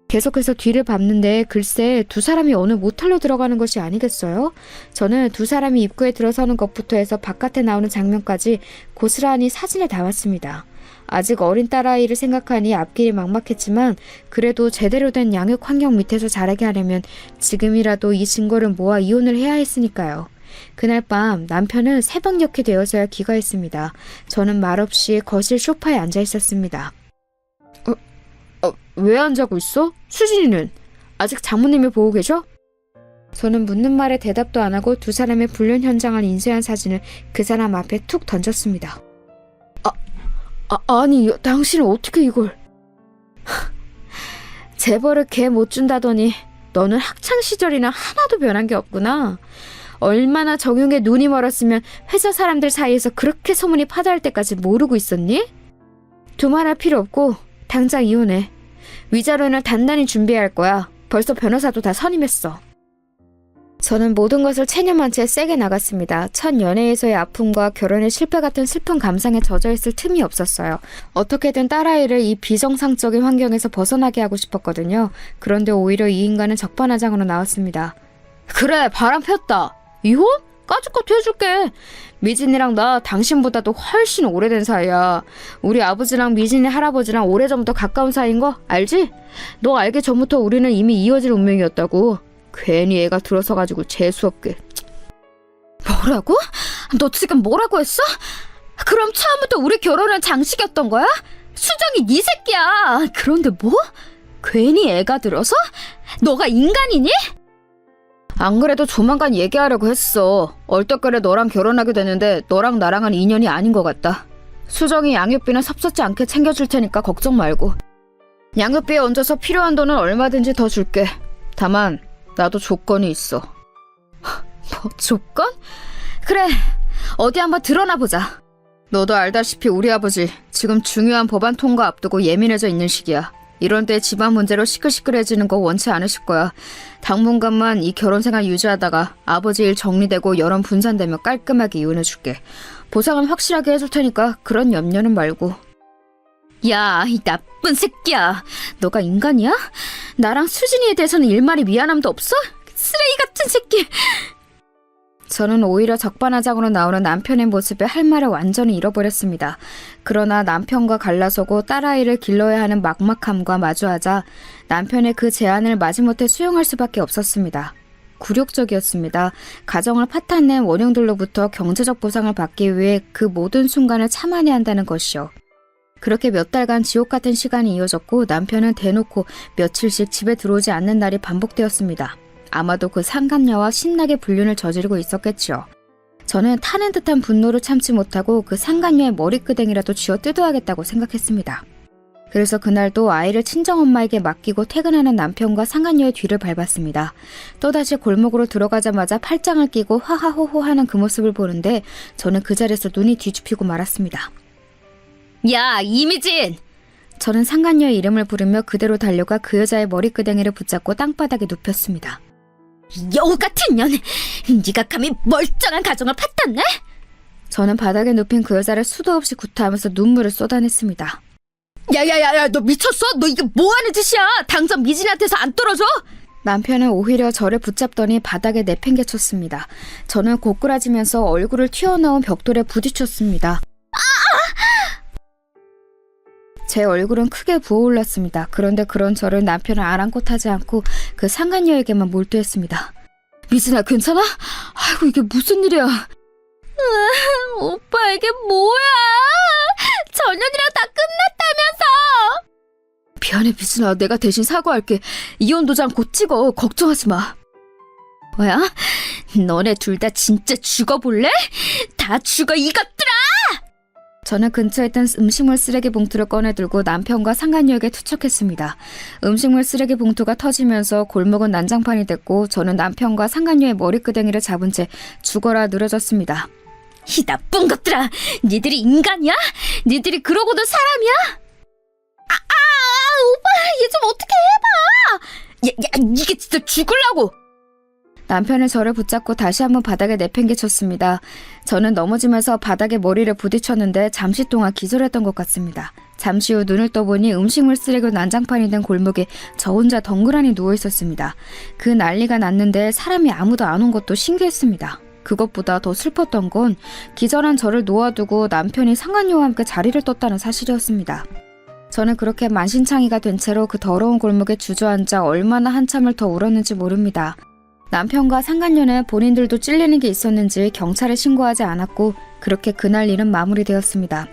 계속해서 뒤를 밟는데 글쎄 두 사람이 어느 모텔로 들어가는 것이 아니겠어요? 저는 두 사람이 입구에 들어서는 것부터 해서 바깥에 나오는 장면까지 고스란히 사진에 담았습니다. 아직 어린 딸아이를 생각하니 앞길이 막막했지만 그래도 제대로 된 양육 환경 밑에서 자라게 하려면 지금이라도 이 증거를 모아 이혼을 해야 했으니까요. 그날 밤 남편은 새벽녘이 되어서야 귀가했습니다. 저는 말없이 거실 소파에 앉아 있었습니다. 왜 안 자고 있어? 수진이는? 아직 장모님이 보고 계셔? 저는 묻는 말에 대답도 안 하고 두 사람의 불륜 현장을 인쇄한 사진을 그 사람 앞에 툭 던졌습니다. 아니, 당신은 어떻게 이걸... 재벌을 개 못 준다더니 너는 학창시절이나 하나도 변한 게 없구나. 얼마나 정용에 눈이 멀었으면 회사 사람들 사이에서 그렇게 소문이 파다할 때까지 모르고 있었니? 두말할 필요 없고 당장 이혼해. 위자료는 단단히 준비해야 할 거야. 벌써 변호사도 다 선임했어. 저는 모든 것을 체념한 채 세게 나갔습니다. 첫 연애에서의 아픔과 결혼의 실패 같은 슬픈 감상에 젖어있을 틈이 없었어요. 어떻게든 딸아이를 이 비정상적인 환경에서 벗어나게 하고 싶었거든요. 그런데 오히려 이 인간은 적반하장으로 나왔습니다. 그래, 바람 폈다. 이혼? 까짓것 해줄게. 미진이랑 나 당신보다도 훨씬 오래된 사이야. 우리 아버지랑 미진이 할아버지랑 오래전부터 가까운 사이인 거 알지? 너 알기 전부터 우리는 이미 이어질 운명이었다고. 괜히 애가 들어서가지고 재수없게. 뭐라고? 너 지금 뭐라고 했어? 그럼 처음부터 우리 결혼은 장식이었던 거야? 수정이 네 새끼야. 그런데 뭐? 괜히 애가 들어서? 너가 인간이니? 안 그래도 조만간 얘기하려고 했어. 얼떨결에 너랑 결혼하게 되는데 너랑 나랑은 인연이 아닌 것 같다. 수정이 양육비는 섭섭지 않게 챙겨줄 테니까 걱정 말고. 양육비에 얹어서 필요한 돈은 얼마든지 더 줄게. 다만 나도 조건이 있어. 뭐 조건? 그래, 어디 한번 드러나 보자. 너도 알다시피 우리 아버지 지금 중요한 법안 통과 앞두고 예민해져 있는 시기야. 이런 때 집안 문제로 시끌시끌해지는 거 원치 않으실 거야. 당분간만 이 결혼 생활 유지하다가 아버지 일 정리되고 여론 분산되면 깔끔하게 이혼해줄게. 보상은 확실하게 해줄 테니까 그런 염려는 말고. 야, 이 나쁜 새끼야. 너가 인간이야? 나랑 수진이에 대해서는 일말이 미안함도 없어? 쓰레기 같은 새끼. 저는 오히려 적반하장으로 나오는 남편의 모습에 할 말을 완전히 잃어버렸습니다. 그러나 남편과 갈라서고 딸아이를 길러야 하는 막막함과 마주하자 남편의 그 제안을 마지못해 수용할 수밖에 없었습니다. 굴욕적이었습니다. 가정을 파탄낸 원흉들로부터 경제적 보상을 받기 위해 그 모든 순간을 참아내야 한다는 것이요. 그렇게 몇 달간 지옥 같은 시간이 이어졌고 남편은 대놓고 며칠씩 집에 들어오지 않는 날이 반복되었습니다. 아마도 그 상간녀와 신나게 불륜을 저지르고 있었겠지요. 저는 타는 듯한 분노를 참지 못하고 그 상간녀의 머리끄댕이라도 쥐어 뜯어야겠다고 생각했습니다. 그래서 그날도 아이를 친정엄마에게 맡기고 퇴근하는 남편과 상간녀의 뒤를 밟았습니다. 또다시 골목으로 들어가자마자 팔짱을 끼고 하하호호 하는 그 모습을 보는데 저는 그 자리에서 눈이 뒤집히고 말았습니다. 야, 이미진! 저는 상간녀의 이름을 부르며 그대로 달려가 그 여자의 머리끄댕이를 붙잡고 땅바닥에 눕혔습니다. 여우 같은 년! 네가 감히 멀쩡한 가정을 파탄내? 저는 바닥에 눕힌 그 여자를 수도 없이 구타하면서 눈물을 쏟아냈습니다. 야야야야, 너 미쳤어? 너 이게 뭐하는 짓이야? 당장 미진한테서 안 떨어져? 남편은 오히려 저를 붙잡더니 바닥에 내팽개쳤습니다. 저는 고꾸라지면서 얼굴을 튀어나온 벽돌에 부딪혔습니다. 제 얼굴은 크게 부어올랐습니다. 그런데 그런 저를 남편은 아랑곳하지 않고 그 상간녀에게만 몰두했습니다. 미진아, 괜찮아? 아이고, 이게 무슨 일이야? 오빠, 이게 뭐야? 전현이랑 다 끝났다면서! 미안해, 미진아. 내가 대신 사과할게. 이혼 도장 곧 찍어. 걱정하지 마. 뭐야? 너네 둘 다 진짜 죽어볼래? 다 죽어, 이것들아! 저는 근처에 있던 음식물 쓰레기 봉투를 꺼내들고 남편과 상간녀에게 투척했습니다. 음식물 쓰레기 봉투가 터지면서 골목은 난장판이 됐고 저는 남편과 상간녀의 머리끄댕이를 잡은 채 죽어라 늘어졌습니다. 이 나쁜 것들아! 니들이 인간이야? 니들이 그러고도 사람이야? 오빠, 얘 좀 어떻게 해봐! 이게 진짜 죽으려고! 남편은 저를 붙잡고 다시 한번 바닥에 내팽개쳤습니다. 저는 넘어지면서 바닥에 머리를 부딪혔는데 잠시 동안 기절했던 것 같습니다. 잠시 후 눈을 떠보니 음식물 쓰레기 난장판이 된 골목에 저 혼자 덩그러니 누워있었습니다. 그 난리가 났는데 사람이 아무도 안 온 것도 신기했습니다. 그것보다 더 슬펐던 건 기절한 저를 놓아두고 남편이 상간녀와 함께 자리를 떴다는 사실이었습니다. 저는 그렇게 만신창이가 된 채로 그 더러운 골목에 주저앉아 얼마나 한참을 더 울었는지 모릅니다. 남편과 상간녀는 본인들도 찔리는 게 있었는지 경찰에 신고하지 않았고 그렇게 그날 일은 마무리되었습니다.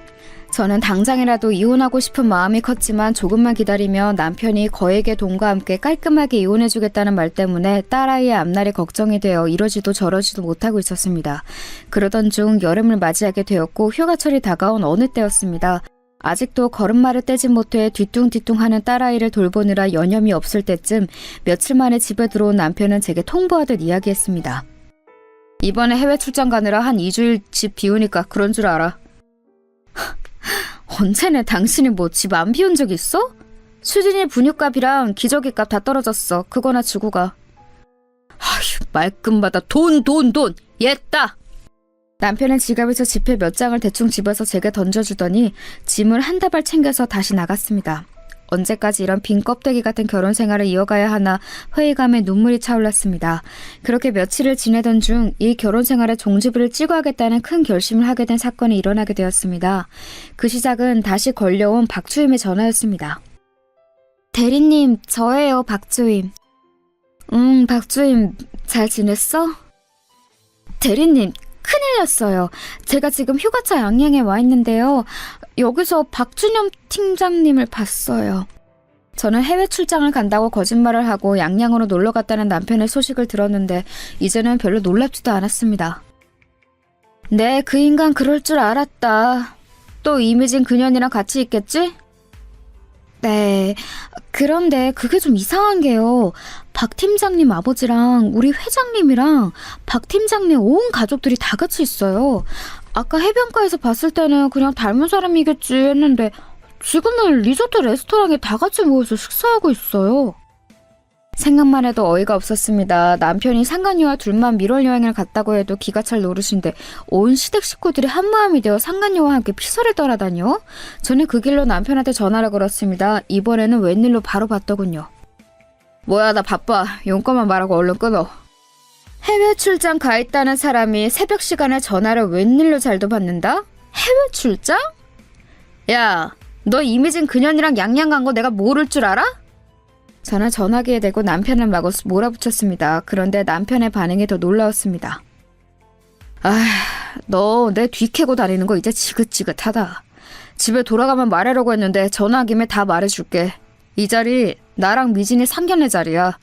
저는 당장이라도 이혼하고 싶은 마음이 컸지만 조금만 기다리며 남편이 거액의 돈과 함께 깔끔하게 이혼해주겠다는 말 때문에 딸아이의 앞날이 걱정이 되어 이러지도 저러지도 못하고 있었습니다. 그러던 중 여름을 맞이하게 되었고 휴가철이 다가온 어느 때였습니다. 아직도 걸음마를 떼지 못해 뒤뚱뒤뚱하는 딸아이를 돌보느라 여념이 없을 때쯤 며칠 만에 집에 들어온 남편은 제게 통보하듯 이야기했습니다. 이번에 해외 출장 가느라 한 2주일 집 비우니까 그런 줄 알아. 언제네 당신이 뭐 집 안 비운 적 있어? 수진이 분유값이랑 기저귀값 다 떨어졌어. 그거나 주고 가. 아휴, 말끝마다 돈! 얘따! 남편은 지갑에서 지폐 몇 장을 대충 집어서 제게 던져주더니 짐을 한 다발 챙겨서 다시 나갔습니다. 언제까지 이런 빈 껍데기 같은 결혼 생활을 이어가야 하나 회의감에 눈물이 차올랐습니다. 그렇게 며칠을 지내던 중 이 결혼 생활에 종지부를 찍어야겠다는 큰 결심을 하게 된 사건이 일어나게 되었습니다. 그 시작은 다시 걸려온 박주임의 전화였습니다. 대리님, 저예요, 박주임. 박주임, 잘 지냈어? 대리님, 큰일 났어요. 제가 지금 휴가차 양양에 와 있는데요. 여기서 박준영 팀장님을 봤어요. 저는 해외 출장을 간다고 거짓말을 하고 양양으로 놀러 갔다는 남편의 소식을 들었는데 이제는 별로 놀랍지도 않았습니다. 네, 그 인간 그럴 줄 알았다. 또 이미진 그년이랑 같이 있겠지? 네, 그런데 그게 좀 이상한 게요. 박 팀장님 아버지랑 우리 회장님이랑 박 팀장님 온 가족들이 다 같이 있어요. 아까 해변가에서 봤을 때는 그냥 닮은 사람이겠지 했는데 지금은 리조트 레스토랑에 다 같이 모여서 식사하고 있어요. 생각만 해도 어이가 없었습니다. 남편이 상간녀와 둘만 밀월 여행을 갔다고 해도 기가 찰 노릇인데 온 시댁 식구들이 한마음이 되어 상간녀와 함께 피서를 떠나다녀? 저는 그 길로 남편한테 전화를 걸었습니다. 이번에는 웬일로 바로 받더군요. 뭐야, 나 바빠. 용건만 말하고 얼른 끊어. 해외 출장 가 있다는 사람이 새벽 시간에 전화를 웬일로 잘도 받는다? 해외 출장? 야, 너 이미진 그년이랑 양양 간 거 내가 모를 줄 알아? 저는 전화기에 대고 남편을 마구 몰아붙였습니다. 그런데 남편의 반응이 더 놀라웠습니다. 너 내 뒤 캐고 다니는 거 이제 지긋지긋하다. 집에 돌아가면 말하려고 했는데 전화한 김에 다 말해줄게. 이 자리 나랑 미진이 상견례 자리야.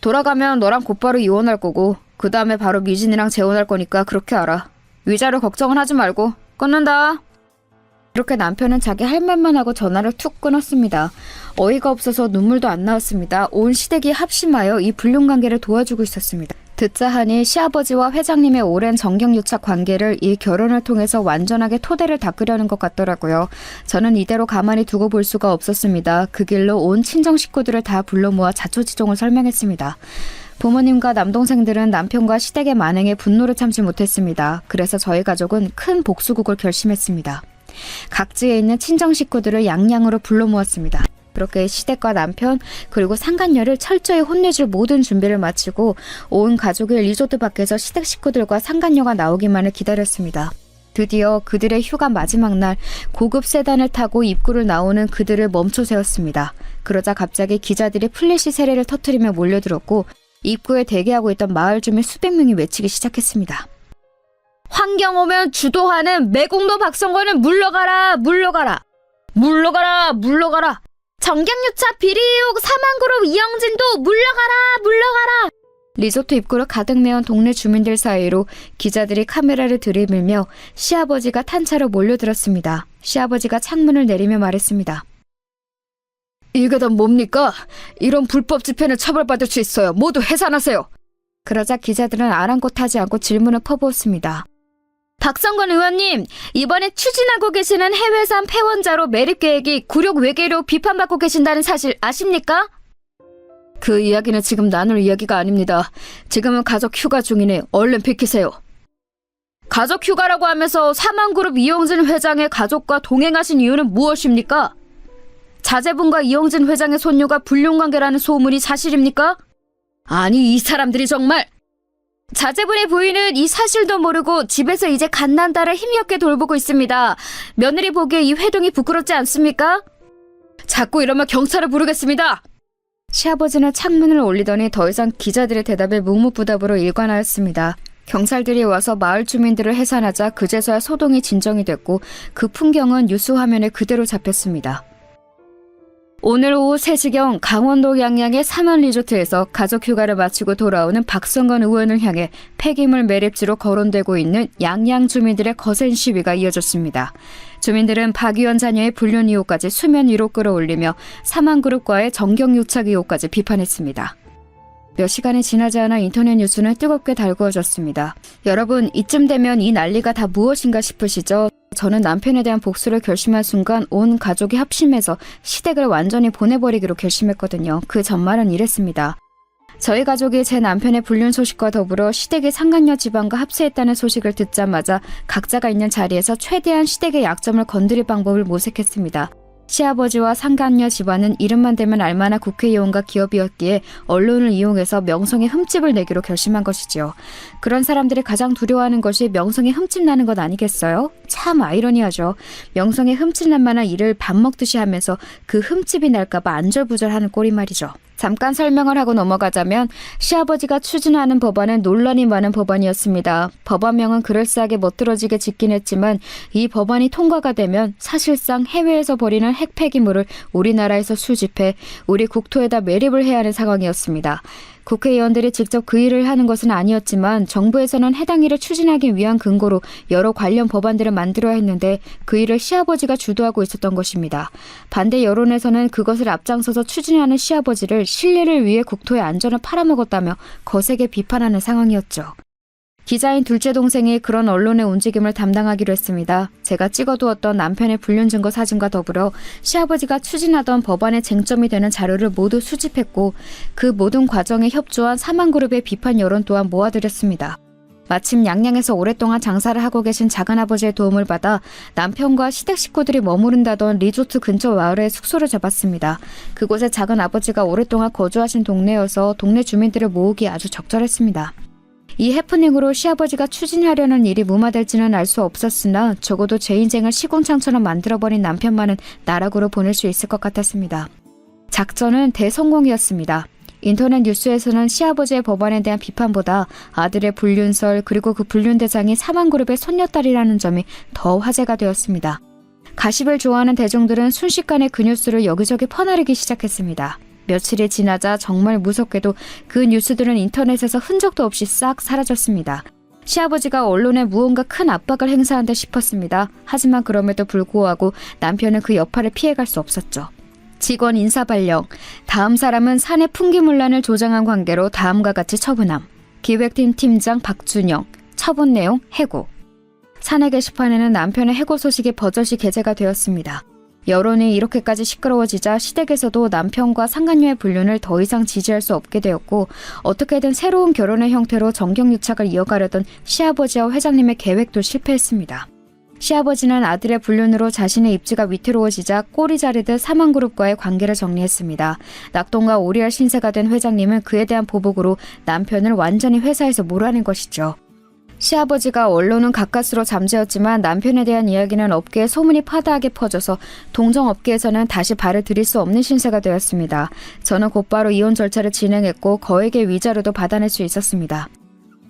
돌아가면 너랑 곧바로 이혼할 거고 그 다음에 바로 미진이랑 재혼할 거니까 그렇게 알아. 위자료 걱정은 하지 말고 끊는다. 이렇게 남편은 자기 할 말만 하고 전화를 툭 끊었습니다. 어이가 없어서 눈물도 안 나왔습니다. 온 시댁이 합심하여 이 불륜관계를 도와주고 있었습니다. 듣자 하니 시아버지와 회장님의 오랜 정경유착 관계를 이 결혼을 통해서 완전하게 토대를 닦으려는 것 같더라고요. 저는 이대로 가만히 두고 볼 수가 없었습니다. 그 길로 온 친정 식구들을 다 불러 모아 자초지종을 설명했습니다. 부모님과 남동생들은 남편과 시댁의 만행에 분노를 참지 못했습니다. 그래서 저희 가족은 큰 복수국을 결심했습니다. 각지에 있는 친정 식구들을 양양으로 불러 모았습니다. 그렇게 시댁과 남편 그리고 상간녀를 철저히 혼내줄 모든 준비를 마치고 온 가족이 리조트 밖에서 시댁 식구들과 상간녀가 나오기만을 기다렸습니다. 드디어 그들의 휴가 마지막 날 고급 세단을 타고 입구를 나오는 그들을 멈춰 세웠습니다. 그러자 갑자기 기자들이 플래시 세례를 터뜨리며 몰려들었고 입구에 대기하고 있던 마을 주민 수백 명이 외치기 시작했습니다. 환경 오면 주도하는 매공도 박성권은 물러가라, 물러가라, 물러가라, 물러가라. 정경유착 비리의혹 사망그룹 이영진도 물러가라, 물러가라. 리조트 입구를 가득 메운 동네 주민들 사이로 기자들이 카메라를 들이밀며 시아버지가 탄차로 몰려들었습니다. 시아버지가 창문을 내리며 말했습니다. 이게 다 뭡니까? 이런 불법 집회는 처벌받을 수 있어요. 모두 해산하세요. 그러자 기자들은 아랑곳하지 않고 질문을 퍼부었습니다. 박성건 의원님, 이번에 추진하고 계시는 해외산 폐원자로 매립 계획이 굴욕 외계로 비판받고 계신다는 사실 아십니까? 그 이야기는 지금 나눌 이야기가 아닙니다. 지금은 가족 휴가 중이니 얼른 비키세요. 가족 휴가라고 하면서 사망그룹 이영진 회장의 가족과 동행하신 이유는 무엇입니까? 자제분과 이영진 회장의 손녀가 불륜관계라는 소문이 사실입니까? 아니, 이 사람들이 정말... 자제분의 부인은 이 사실도 모르고 집에서 이제 갓난 딸을 힘겹게 돌보고 있습니다. 며느리 보기에 이 회동이 부끄럽지 않습니까? 자꾸 이러면 경찰을 부르겠습니다. 시아버지는 창문을 올리더니 더 이상 기자들의 대답에 묵묵부답으로 일관하였습니다. 경찰들이 와서 마을 주민들을 해산하자 그제서야 소동이 진정이 됐고 그 풍경은 뉴스 화면에 그대로 잡혔습니다. 오늘 오후 3시경 강원도 양양의 삼원 리조트에서 가족 휴가를 마치고 돌아오는 박성건 의원을 향해 폐기물 매립지로 거론되고 있는 양양 주민들의 거센 시위가 이어졌습니다. 주민들은 박 의원 자녀의 불륜 의혹까지 수면 위로 끌어올리며 사망그룹과의 정경유착 의혹까지 비판했습니다. 몇 시간이 지나지 않아 인터넷 뉴스는 뜨겁게 달구어졌습니다. 여러분, 이쯤 되면 이 난리가 다 무엇인가 싶으시죠? 저는 남편에 대한 복수를 결심한 순간 온 가족이 합심해서 시댁을 완전히 보내버리기로 결심했거든요. 그 전말은 이랬습니다. 저희 가족이 제 남편의 불륜 소식과 더불어 시댁이 상간녀 집안과 합세했다는 소식을 듣자마자 각자가 있는 자리에서 최대한 시댁의 약점을 건드릴 방법을 모색했습니다. 시아버지와 상간녀 집안은 이름만 대면 알만한 국회의원과 기업이었기에 언론을 이용해서 명성에 흠집을 내기로 결심한 것이지요. 그런 사람들이 가장 두려워하는 것이 명성에 흠집 나는 것 아니겠어요? 참 아이러니하죠. 명성에 흠집 날 만한 일을 밥 먹듯이 하면서 그 흠집이 날까봐 안절부절하는 꼴이 말이죠. 잠깐 설명을 하고 넘어가자면 시아버지가 추진하는 법안은 논란이 많은 법안이었습니다. 법안명은 그럴싸하게 멋들어지게 짓긴 했지만 이 법안이 통과가 되면 사실상 해외에서 버리는 핵폐기물을 우리나라에서 수집해 우리 국토에다 매립을 해야 하는 상황이었습니다. 국회의원들이 직접 그 일을 하는 것은 아니었지만 정부에서는 해당 일을 추진하기 위한 근거로 여러 관련 법안들을 만들어야 했는데 그 일을 시아버지가 주도하고 있었던 것입니다. 반대 여론에서는 그것을 앞장서서 추진하는 시아버지를 신뢰를 위해 국토의 안전을 팔아먹었다며 거세게 비판하는 상황이었죠. 기자인 둘째 동생이 그런 언론의 움직임을 담당하기로 했습니다. 제가 찍어두었던 남편의 불륜 증거 사진과 더불어 시아버지가 추진하던 법안의 쟁점이 되는 자료를 모두 수집했고 그 모든 과정에 협조한 사망그룹의 비판 여론 또한 모아드렸습니다. 마침 양양에서 오랫동안 장사를 하고 계신 작은아버지의 도움을 받아 남편과 시댁 식구들이 머무른다던 리조트 근처 마을에 숙소를 잡았습니다. 그곳에 작은아버지가 오랫동안 거주하신 동네여서 동네 주민들을 모으기 아주 적절했습니다. 이 해프닝으로 시아버지가 추진하려는 일이 무마될지는 알 수 없었으나 적어도 제 인생을 시궁창처럼 만들어버린 남편만은 나락으로 보낼 수 있을 것 같았습니다. 작전은 대성공이었습니다. 인터넷 뉴스에서는 시아버지의 법안에 대한 비판보다 아들의 불륜설 그리고 그 불륜 대상이 사망그룹의 손녀딸이라는 점이 더 화제가 되었습니다. 가십을 좋아하는 대중들은 순식간에 그 뉴스를 여기저기 퍼나르기 시작했습니다. 며칠이 지나자 정말 무섭게도 그 뉴스들은 인터넷에서 흔적도 없이 싹 사라졌습니다. 시아버지가 언론에 무언가 큰 압박을 행사한 듯 싶었습니다. 하지만 그럼에도 불구하고 남편은 그 여파를 피해갈 수 없었죠. 직원 인사 발령, 다음 사람은 사내 풍기문란을 조장한 관계로 다음과 같이 처분함. 기획팀 팀장 박준영, 처분 내용 해고. 사내 게시판에는 남편의 해고 소식이 버젓이 게재가 되었습니다. 여론이 이렇게까지 시끄러워지자 시댁에서도 남편과 상간녀의 불륜을 더 이상 지지할 수 없게 되었고 어떻게든 새로운 결혼의 형태로 정경유착을 이어가려던 시아버지와 회장님의 계획도 실패했습니다. 시아버지는 아들의 불륜으로 자신의 입지가 위태로워지자 꼬리 자르듯 사망그룹과의 관계를 정리했습니다. 낙동과 오리알 신세가 된 회장님은 그에 대한 보복으로 남편을 완전히 회사에서 몰아낸 것이죠. 시아버지가 언론은 가까스로 잠재웠지만 남편에 대한 이야기는 업계에 소문이 파다하게 퍼져서 동정업계에서는 다시 발을 들일 수 없는 신세가 되었습니다. 저는 곧바로 이혼 절차를 진행했고 거액의 위자료도 받아낼 수 있었습니다.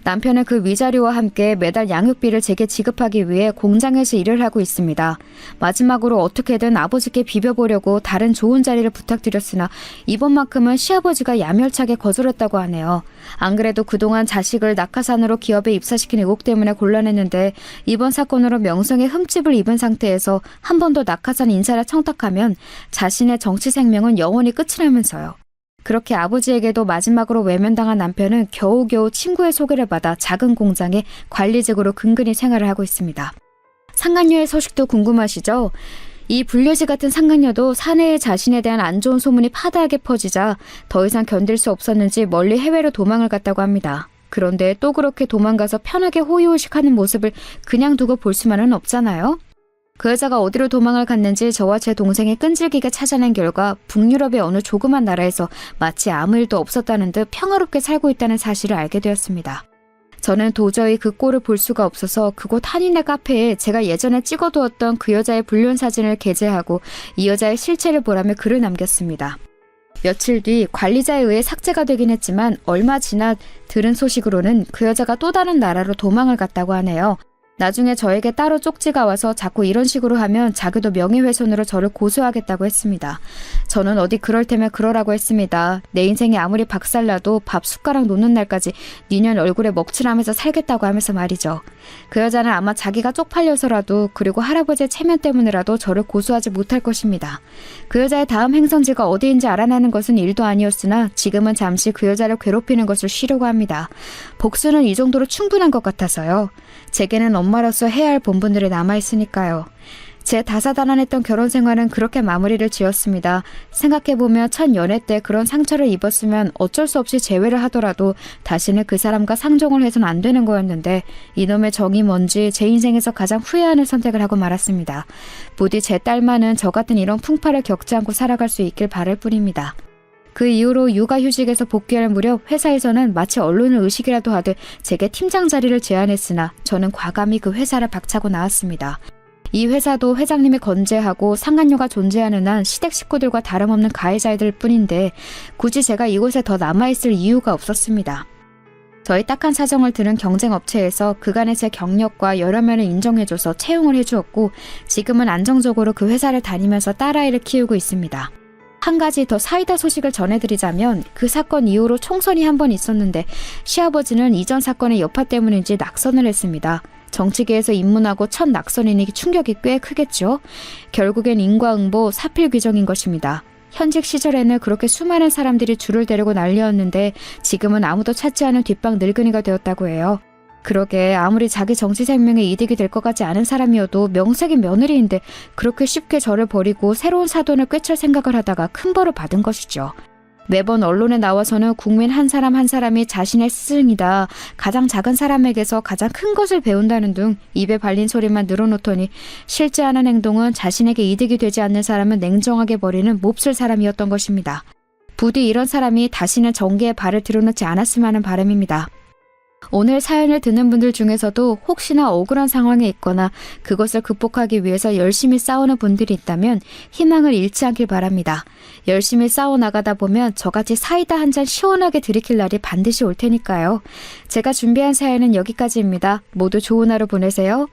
남편은 그 위자료와 함께 매달 양육비를 제게 지급하기 위해 공장에서 일을 하고 있습니다. 마지막으로 어떻게든 아버지께 비벼보려고 다른 좋은 자리를 부탁드렸으나 이번만큼은 시아버지가 야멸차게 거절했다고 하네요. 안 그래도 그동안 자식을 낙하산으로 기업에 입사시킨 의혹 때문에 곤란했는데 이번 사건으로 명성에 흠집을 입은 상태에서 한 번 더 낙하산 인사를 청탁하면 자신의 정치 생명은 영원히 끝이 나면서요. 그렇게 아버지에게도 마지막으로 외면당한 남편은 겨우겨우 친구의 소개를 받아 작은 공장에 관리직으로 근근히 생활을 하고 있습니다. 상간녀의 소식도 궁금하시죠? 이 불려지 같은 상간녀도 사내에 자신에 대한 안 좋은 소문이 파다하게 퍼지자 더 이상 견딜 수 없었는지 멀리 해외로 도망을 갔다고 합니다. 그런데 또 그렇게 도망가서 편하게 호의호식하는 모습을 그냥 두고 볼 수만은 없잖아요? 그 여자가 어디로 도망을 갔는지 저와 제 동생이 끈질기게 찾아낸 결과 북유럽의 어느 조그만 나라에서 마치 아무 일도 없었다는 듯 평화롭게 살고 있다는 사실을 알게 되었습니다. 저는 도저히 그 꼴을 볼 수가 없어서 그곳 한인의 카페에 제가 예전에 찍어두었던 그 여자의 불륜 사진을 게재하고 이 여자의 실체를 보라며 글을 남겼습니다. 며칠 뒤 관리자에 의해 삭제가 되긴 했지만 얼마 지나 들은 소식으로는 그 여자가 또 다른 나라로 도망을 갔다고 하네요. 나중에 저에게 따로 쪽지가 와서 자꾸 이런 식으로 하면 자기도 명예훼손으로 저를 고소하겠다고 했습니다. 저는 어디 그럴 테면 그러라고 했습니다. 내 인생이 아무리 박살나도 밥 숟가락 놓는 날까지 니년 얼굴에 먹칠하면서 살겠다고 하면서 말이죠. 그 여자는 아마 자기가 쪽팔려서라도 그리고 할아버지의 체면 때문에라도 저를 고소하지 못할 것입니다. 그 여자의 다음 행선지가 어디인지 알아내는 것은 일도 아니었으나 지금은 잠시 그 여자를 괴롭히는 것을 쉬려고 합니다. 복수는 이 정도로 충분한 것 같아서요. 제게는 엄마로서 해야 할 본분들이 남아있으니까요. 제 다사다난했던 결혼 생활은 그렇게 마무리를 지었습니다. 생각해보면 첫 연애 때 그런 상처를 입었으면 어쩔 수 없이 제외를 하더라도 다시는 그 사람과 상종을 해선 안 되는 거였는데 이놈의 정이 뭔지 제 인생에서 가장 후회하는 선택을 하고 말았습니다. 부디 제 딸만은 저 같은 이런 풍파를 겪지 않고 살아갈 수 있길 바랄 뿐입니다. 그 이후로 육아휴직에서 복귀할 무렵 회사에서는 마치 언론을 의식이라도 하듯 제게 팀장 자리를 제안했으나 저는 과감히 그 회사를 박차고 나왔습니다. 이 회사도 회장님이 건재하고 상간녀가 존재하는 한 시댁 식구들과 다름없는 가해자들 뿐인데 굳이 제가 이곳에 더 남아있을 이유가 없었습니다. 저희 딱한 사정을 들은 경쟁업체에서 그간의 제 경력과 여러 면을 인정해줘서 채용을 해주었고 지금은 안정적으로 그 회사를 다니면서 딸아이를 키우고 있습니다. 한 가지 더 사이다 소식을 전해드리자면 그 사건 이후로 총선이 한 번 있었는데 시아버지는 이전 사건의 여파 때문인지 낙선을 했습니다. 정치계에서 입문하고 첫 낙선이니 충격이 꽤 크겠죠. 결국엔 인과응보 사필 규정인 것입니다. 현직 시절에는 그렇게 수많은 사람들이 줄을 대려고 난리였는데 지금은 아무도 찾지 않은 뒷방 늙은이가 되었다고 해요. 그러게 아무리 자기 정치 생명에 이득이 될 것 같지 않은 사람이어도 명색인 며느리인데 그렇게 쉽게 저를 버리고 새로운 사돈을 꿰찰 생각을 하다가 큰 벌을 받은 것이죠. 매번 언론에 나와서는 국민 한 사람 한 사람이 자신의 스승이다. 가장 작은 사람에게서 가장 큰 것을 배운다는 등 입에 발린 소리만 늘어놓더니 실제 하는 행동은 자신에게 이득이 되지 않는 사람은 냉정하게 버리는 몹쓸 사람이었던 것입니다. 부디 이런 사람이 다시는 정계에 발을 들여놓지 않았으면 하는 바람입니다. 오늘 사연을 듣는 분들 중에서도 혹시나 억울한 상황에 있거나 그것을 극복하기 위해서 열심히 싸우는 분들이 있다면 희망을 잃지 않길 바랍니다. 열심히 싸워나가다 보면 저같이 사이다 한 잔 시원하게 들이킬 날이 반드시 올 테니까요. 제가 준비한 사연은 여기까지입니다. 모두 좋은 하루 보내세요.